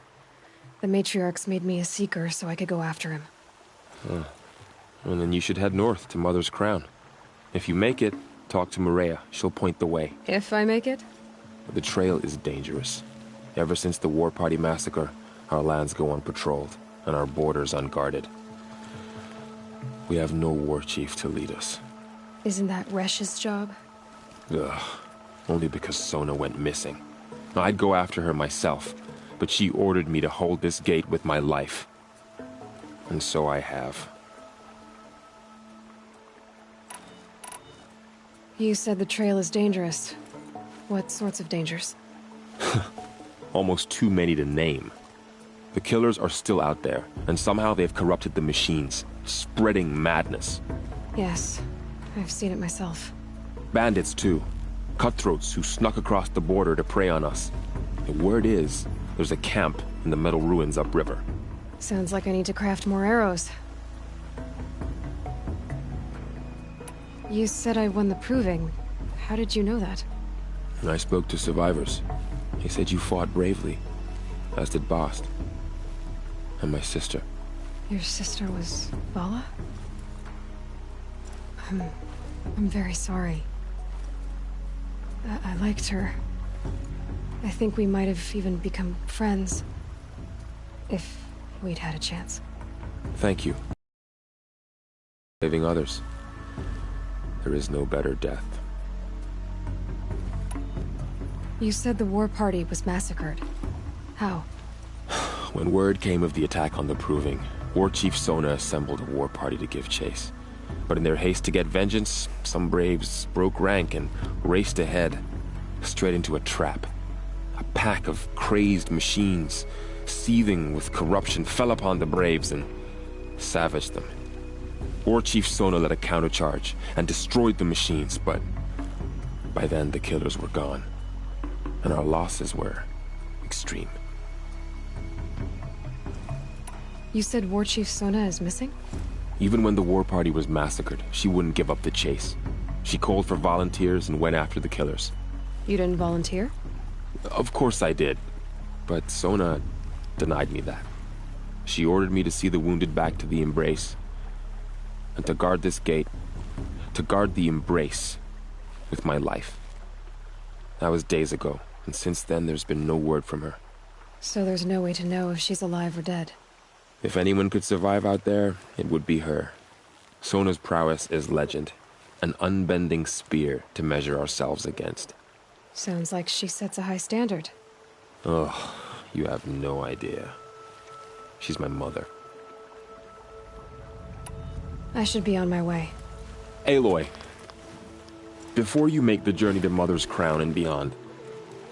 The Matriarchs made me a seeker so I could go after him. Huh. Well, then you should head north to Mother's Crown. If you make it, talk to Maria. She'll point the way. If I make it? The trail is dangerous. Ever since the War Party massacre, our lands go unpatrolled, and our borders unguarded. We have no war chief to lead us. Isn't that Resh's job? Ugh. Only because Sona went missing. I'd go after her myself, but she ordered me to hold this gate with my life. And so I have. You said the trail is dangerous. What sorts of dangers? Almost too many to name. The killers are still out there, and somehow they've corrupted the machines, spreading madness. Yes, I've seen it myself. Bandits, too. Cutthroats who snuck across the border to prey on us. The word is, there's a camp in the metal ruins upriver. Sounds like I need to craft more arrows. You said I won the proving. How did you know that? And I spoke to survivors. They said you fought bravely, as did Bast. And my sister. Your sister was Vala? I'm very sorry. I liked her. I think we might have even become friends. If we'd had a chance. Thank you. Saving others. There is no better death. You said the war party was massacred. How? When word came of the attack on the Proving, War Chief Sona assembled a war party to give chase. But in their haste to get vengeance, some braves broke rank and raced ahead, straight into a trap. A pack of crazed machines, seething with corruption, fell upon the braves and savaged them. War Chief Sona led a countercharge and destroyed the machines, but by then the killers were gone, and our losses were extreme. You said War Chief Sona is missing? Even when the war party was massacred, she wouldn't give up the chase. She called for volunteers and went after the killers. You didn't volunteer? Of course I did, but Sona denied me that. She ordered me to see the wounded back to the Embrace, and to guard this gate, to guard the Embrace with my life. That was days ago, and since then there's been no word from her. So there's no way to know if she's alive or dead. If anyone could survive out there, it would be her. Sona's prowess is legend, an unbending spear to measure ourselves against. Sounds like she sets a high standard. Oh, you have no idea. She's my mother. I should be on my way. Aloy, before you make the journey to Mother's Crown and beyond,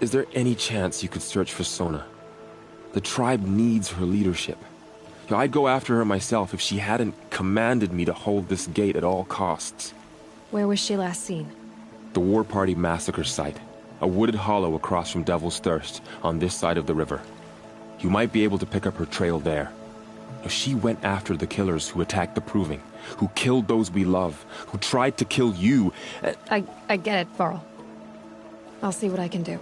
is there any chance you could search for Sona? The tribe needs her leadership. I'd go after her myself if she hadn't commanded me to hold this gate at all costs. Where was she last seen? The War Party massacre site. A wooded hollow across from Devil's Thirst, on this side of the river. You might be able to pick up her trail there. She went after the killers who attacked the Proving, who killed those we love, who tried to kill you. I get it, Varl. I'll see what I can do.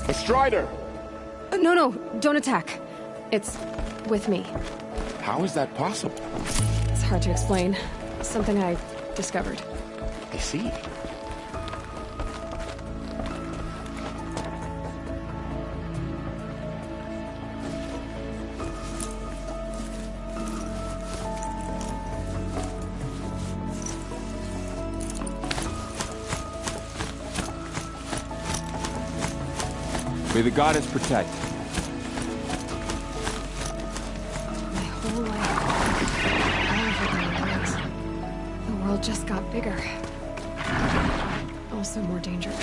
A Strider! No, don't attack. It's with me. How is that possible? It's hard to explain. Something I discovered. I see. May the goddess protect. My whole life, all of it in the woods. The world just got bigger. Also more dangerous.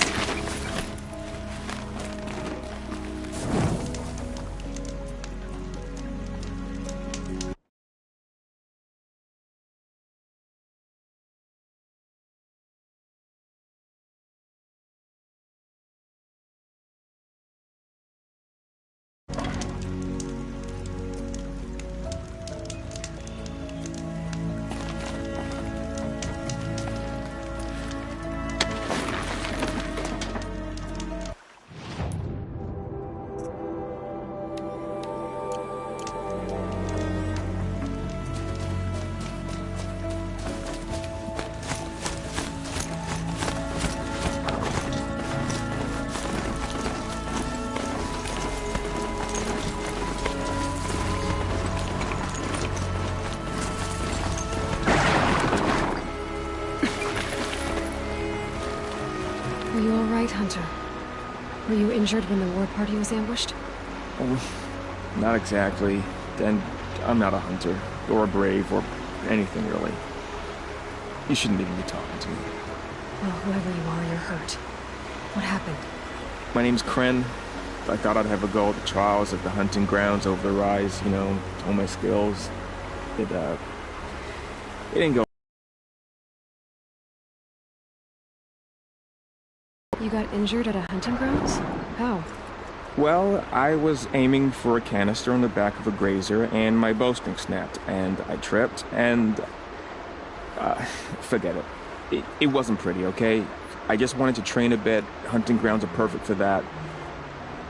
Are you all right, Hunter? Were you injured when the war party was ambushed? Not exactly. And I'm not a hunter, or a brave, or anything really. You shouldn't even be talking to me. Well, whoever you are, you're hurt. What happened? My name's Kren. I thought I'd have a go at the trials at the hunting grounds over the rise, you know, hone my skills. It didn't go. You got injured at a hunting grounds? How? Well, I was aiming for a canister on the back of a grazer, and my bowstring snapped, and I tripped, and... forget it. It wasn't pretty, okay? I just wanted to train a bit. Hunting grounds are perfect for that.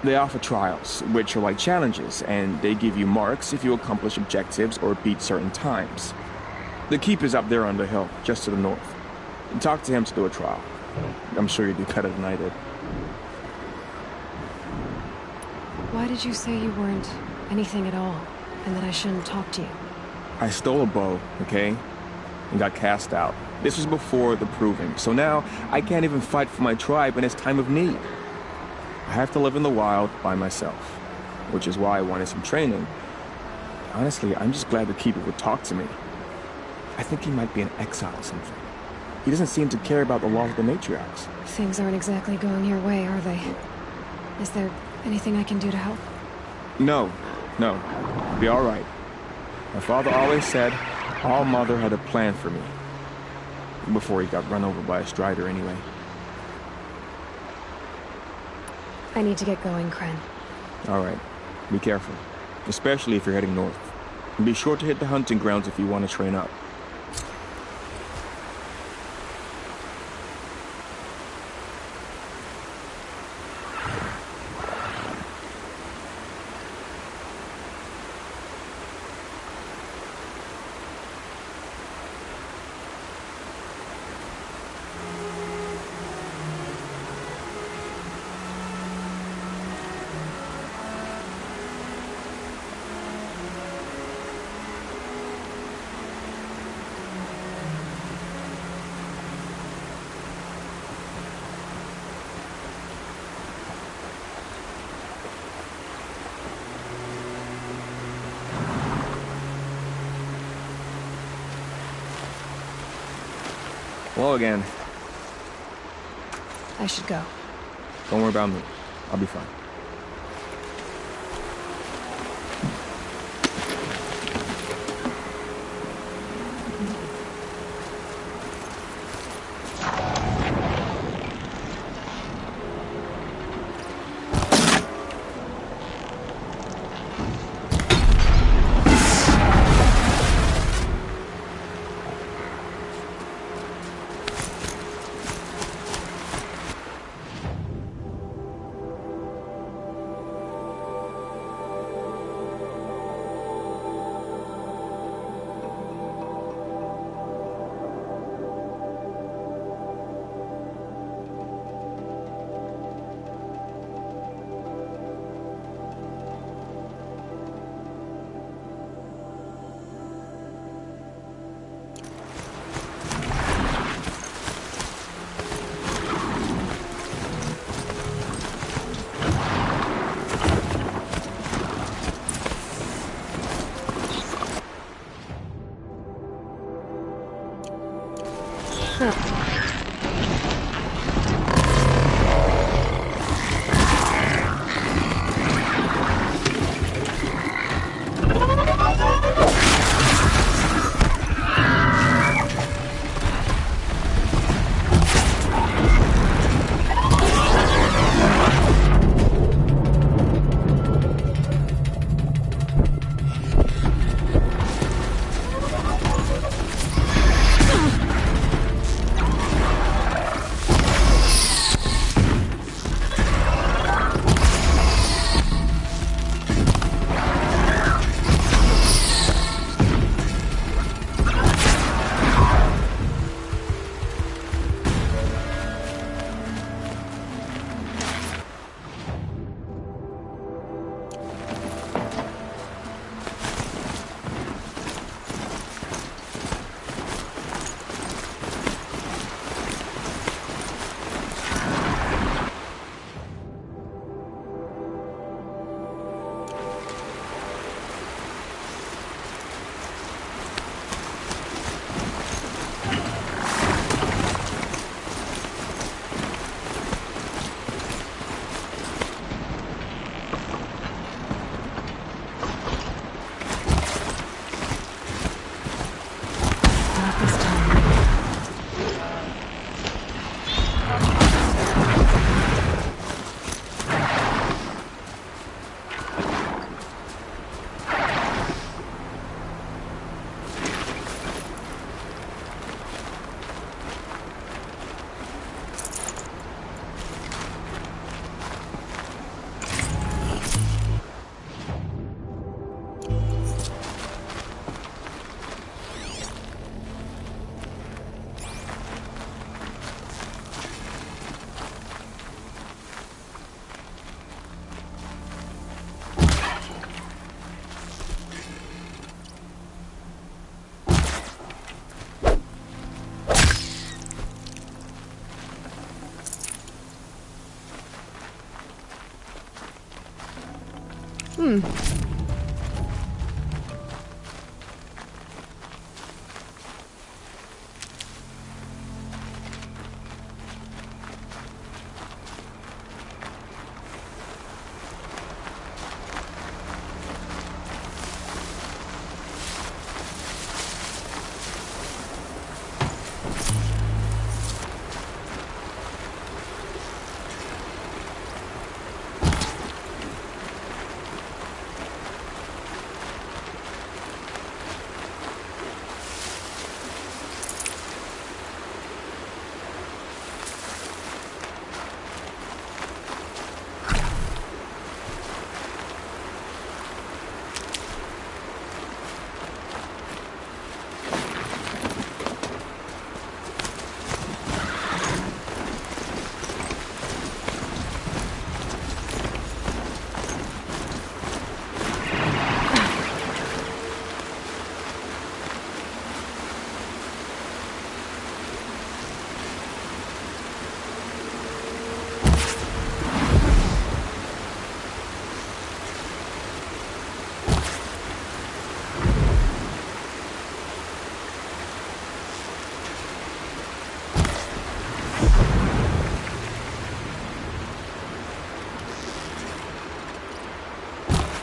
They offer trials, which are like challenges, and they give you marks if you accomplish objectives or beat certain times. The keep is up there on the hill, just to the north. Talk to him to do a trial. I'm sure you do better than I did. Why did you say you weren't anything at all, and that I shouldn't talk to you? I stole a bow, okay? And got cast out. This was before the proving, so now I can't even fight for my tribe in its time of need. I have to live in the wild by myself, which is why I wanted some training. Honestly, I'm just glad the Keeper would talk to me. I think he might be in exile or something. He doesn't seem to care about the laws of the matriarchs. Things aren't exactly going your way, are they? Is there anything I can do to help? No. It'll be all right. My father always said All Mother had a plan for me. Before he got run over by a strider anyway. I need to get going, Kren. All right. Be careful. Especially if you're heading north. And be sure to hit the hunting grounds if you want to train up. Hello again. I should go. Don't worry about me. I'll be fine.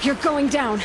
You're going down.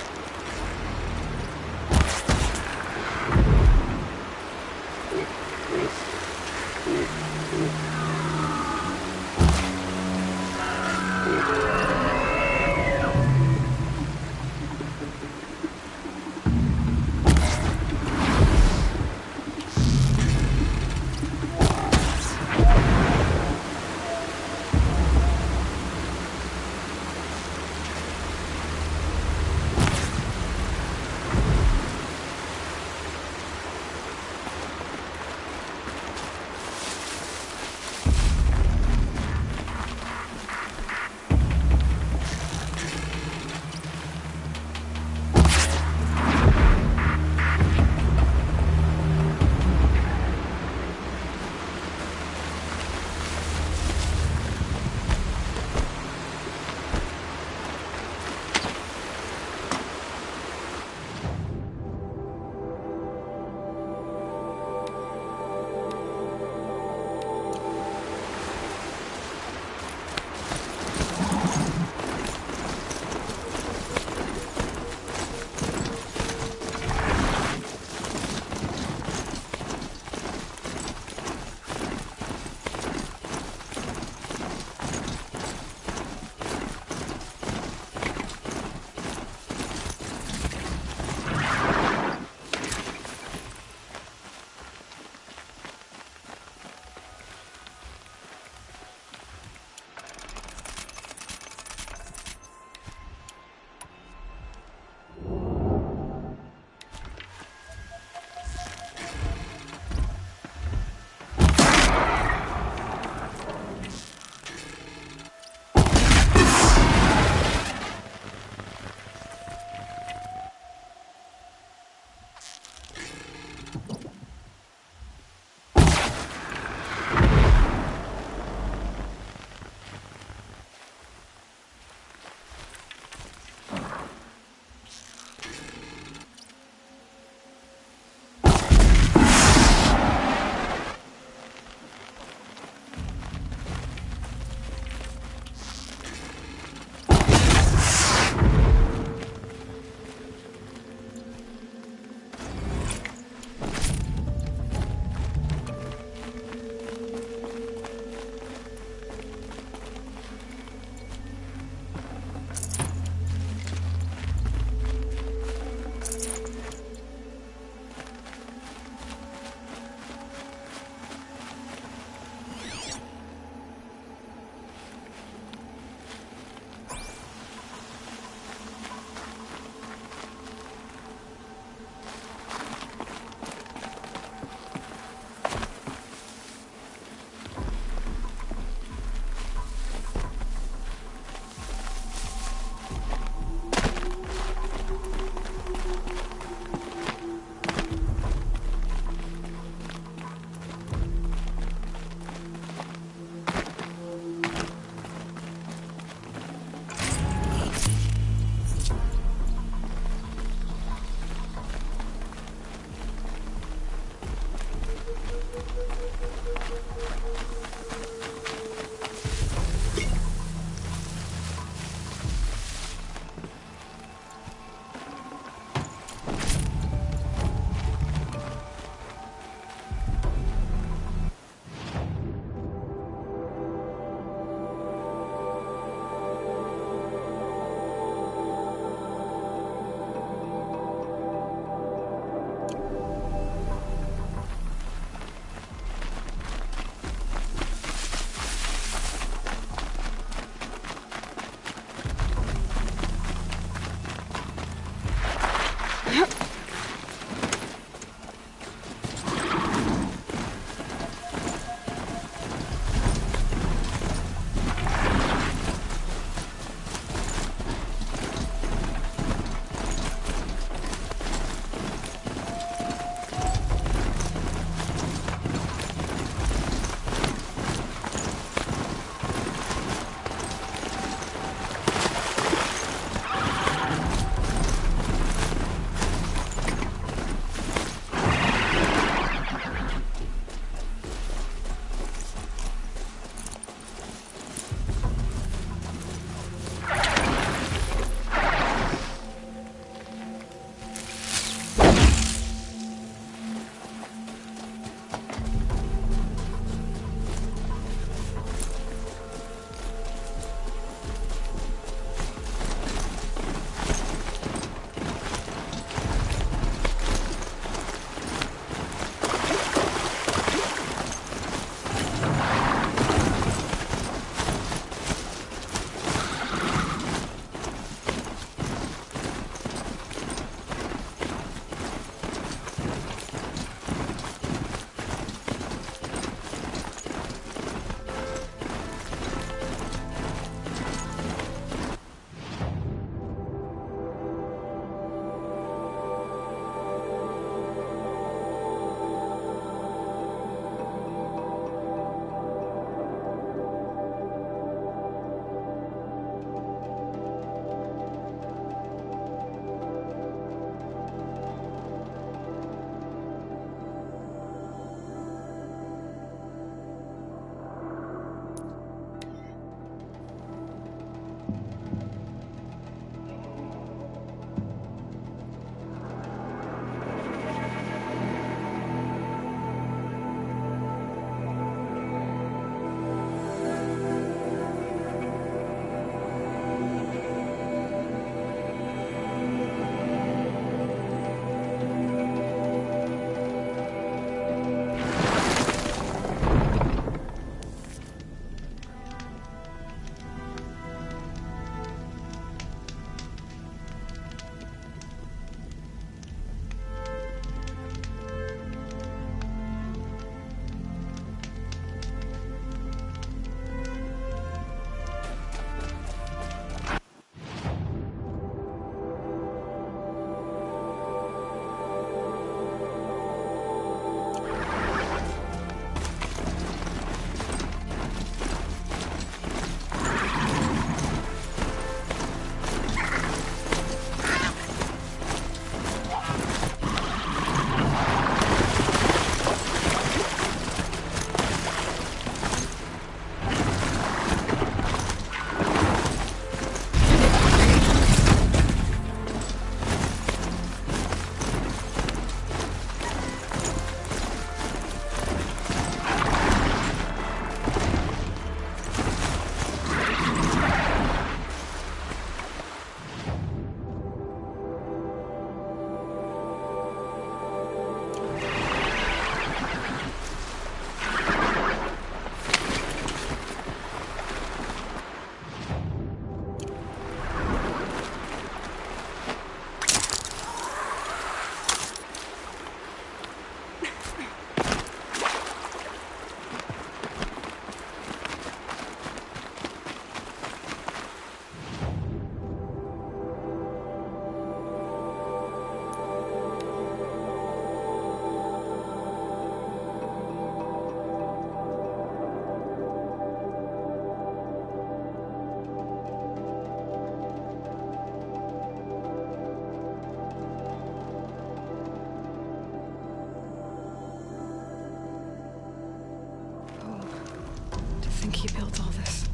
think he built all this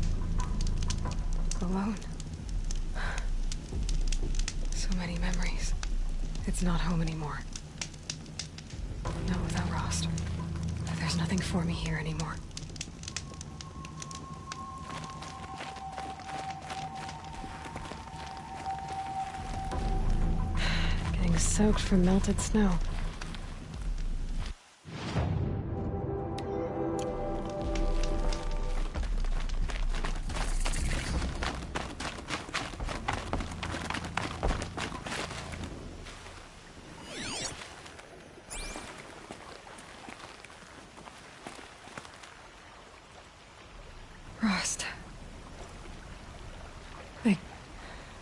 alone? So many memories. It's not home anymore. Not without Rost. There's nothing for me here anymore. Getting soaked from melted snow. Rost. I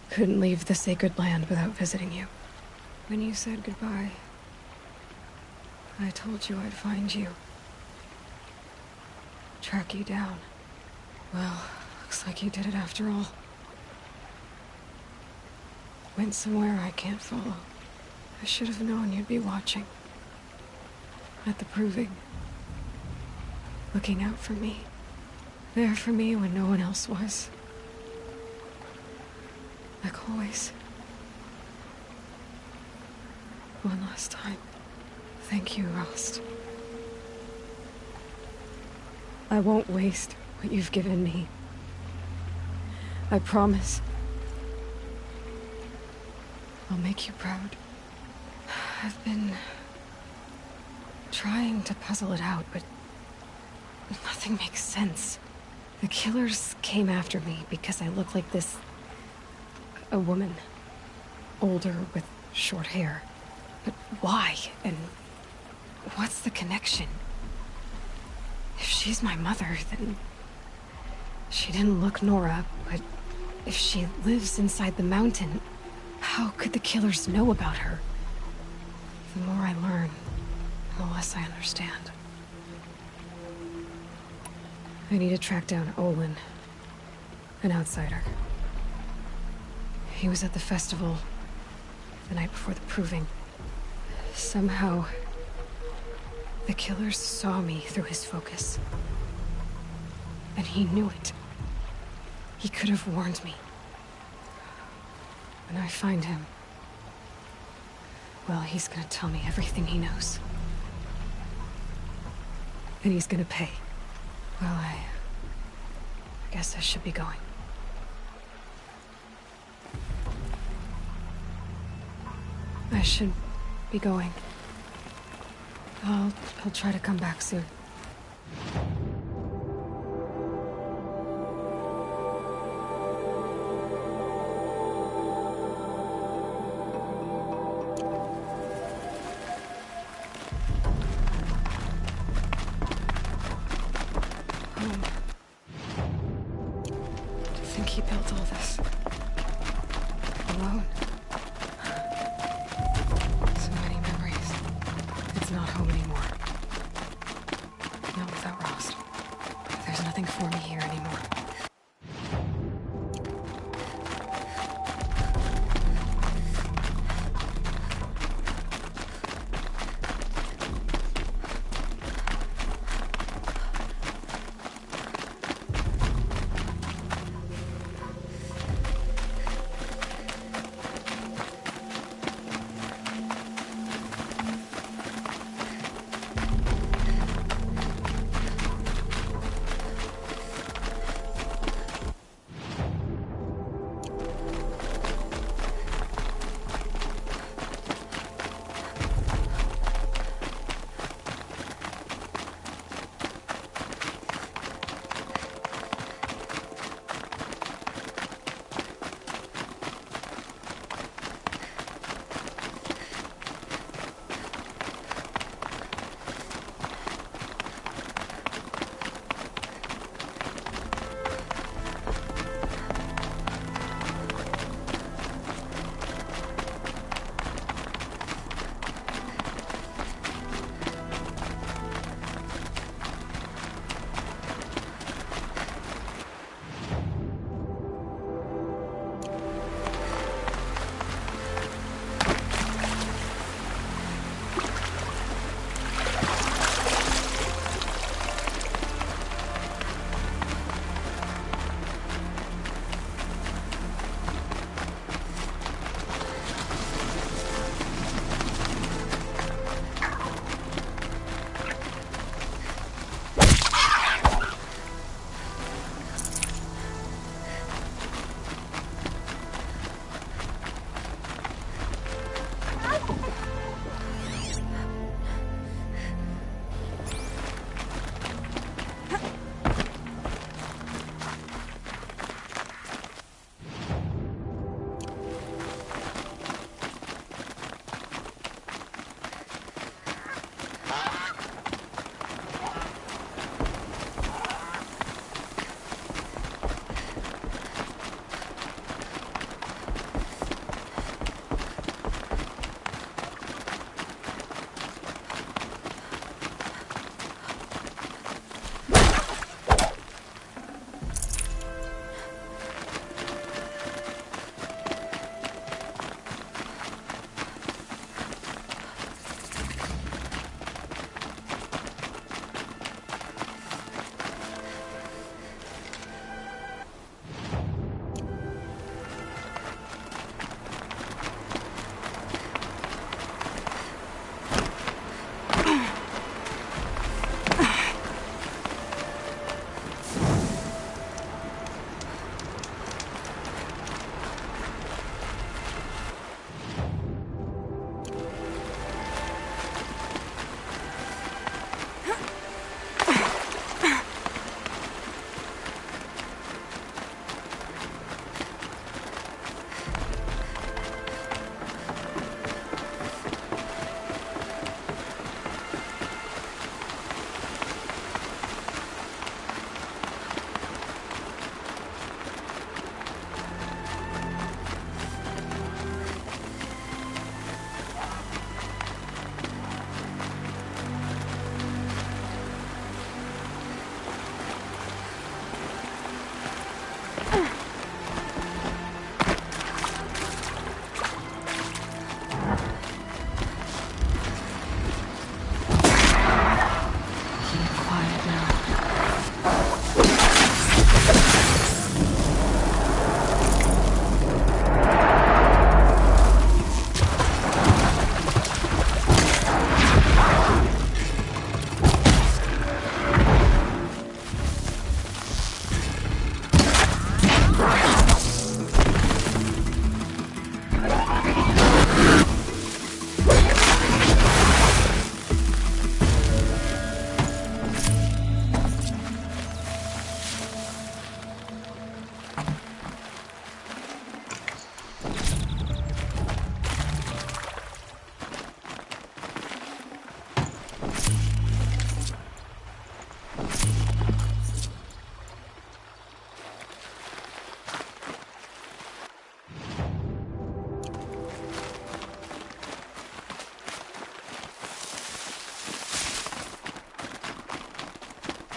couldn't leave the sacred land without visiting you. When you said goodbye, I told you I'd find you. Track you down. Well, looks like you did it after all. Went somewhere I can't follow. I should have known you'd be watching. At the proving. Looking out for me. There for me when no one else was. Like always. One last time. Thank you, Rost. I won't waste what you've given me. I promise. I'll make you proud. I've been trying to puzzle it out, but nothing makes sense. The killers came after me because I look like this... a woman. Older with short hair. But why? And what's the connection? If she's my mother, then... she didn't look Nora, but if she lives inside the mountain, how could the killers know about her? The more I learn, the less I understand. I need to track down Olin, an outsider. He was at the festival the night before the proving. Somehow, the killers saw me through his focus. And he knew it. He could have warned me. When I find him, well, he's gonna tell me everything he knows. And he's gonna pay. Well, I guess I should be going. I should be going. I'll try to come back soon. I think he built all this alone. So many memories. It's not home anymore. Not without Rost. There's nothing for me here anymore.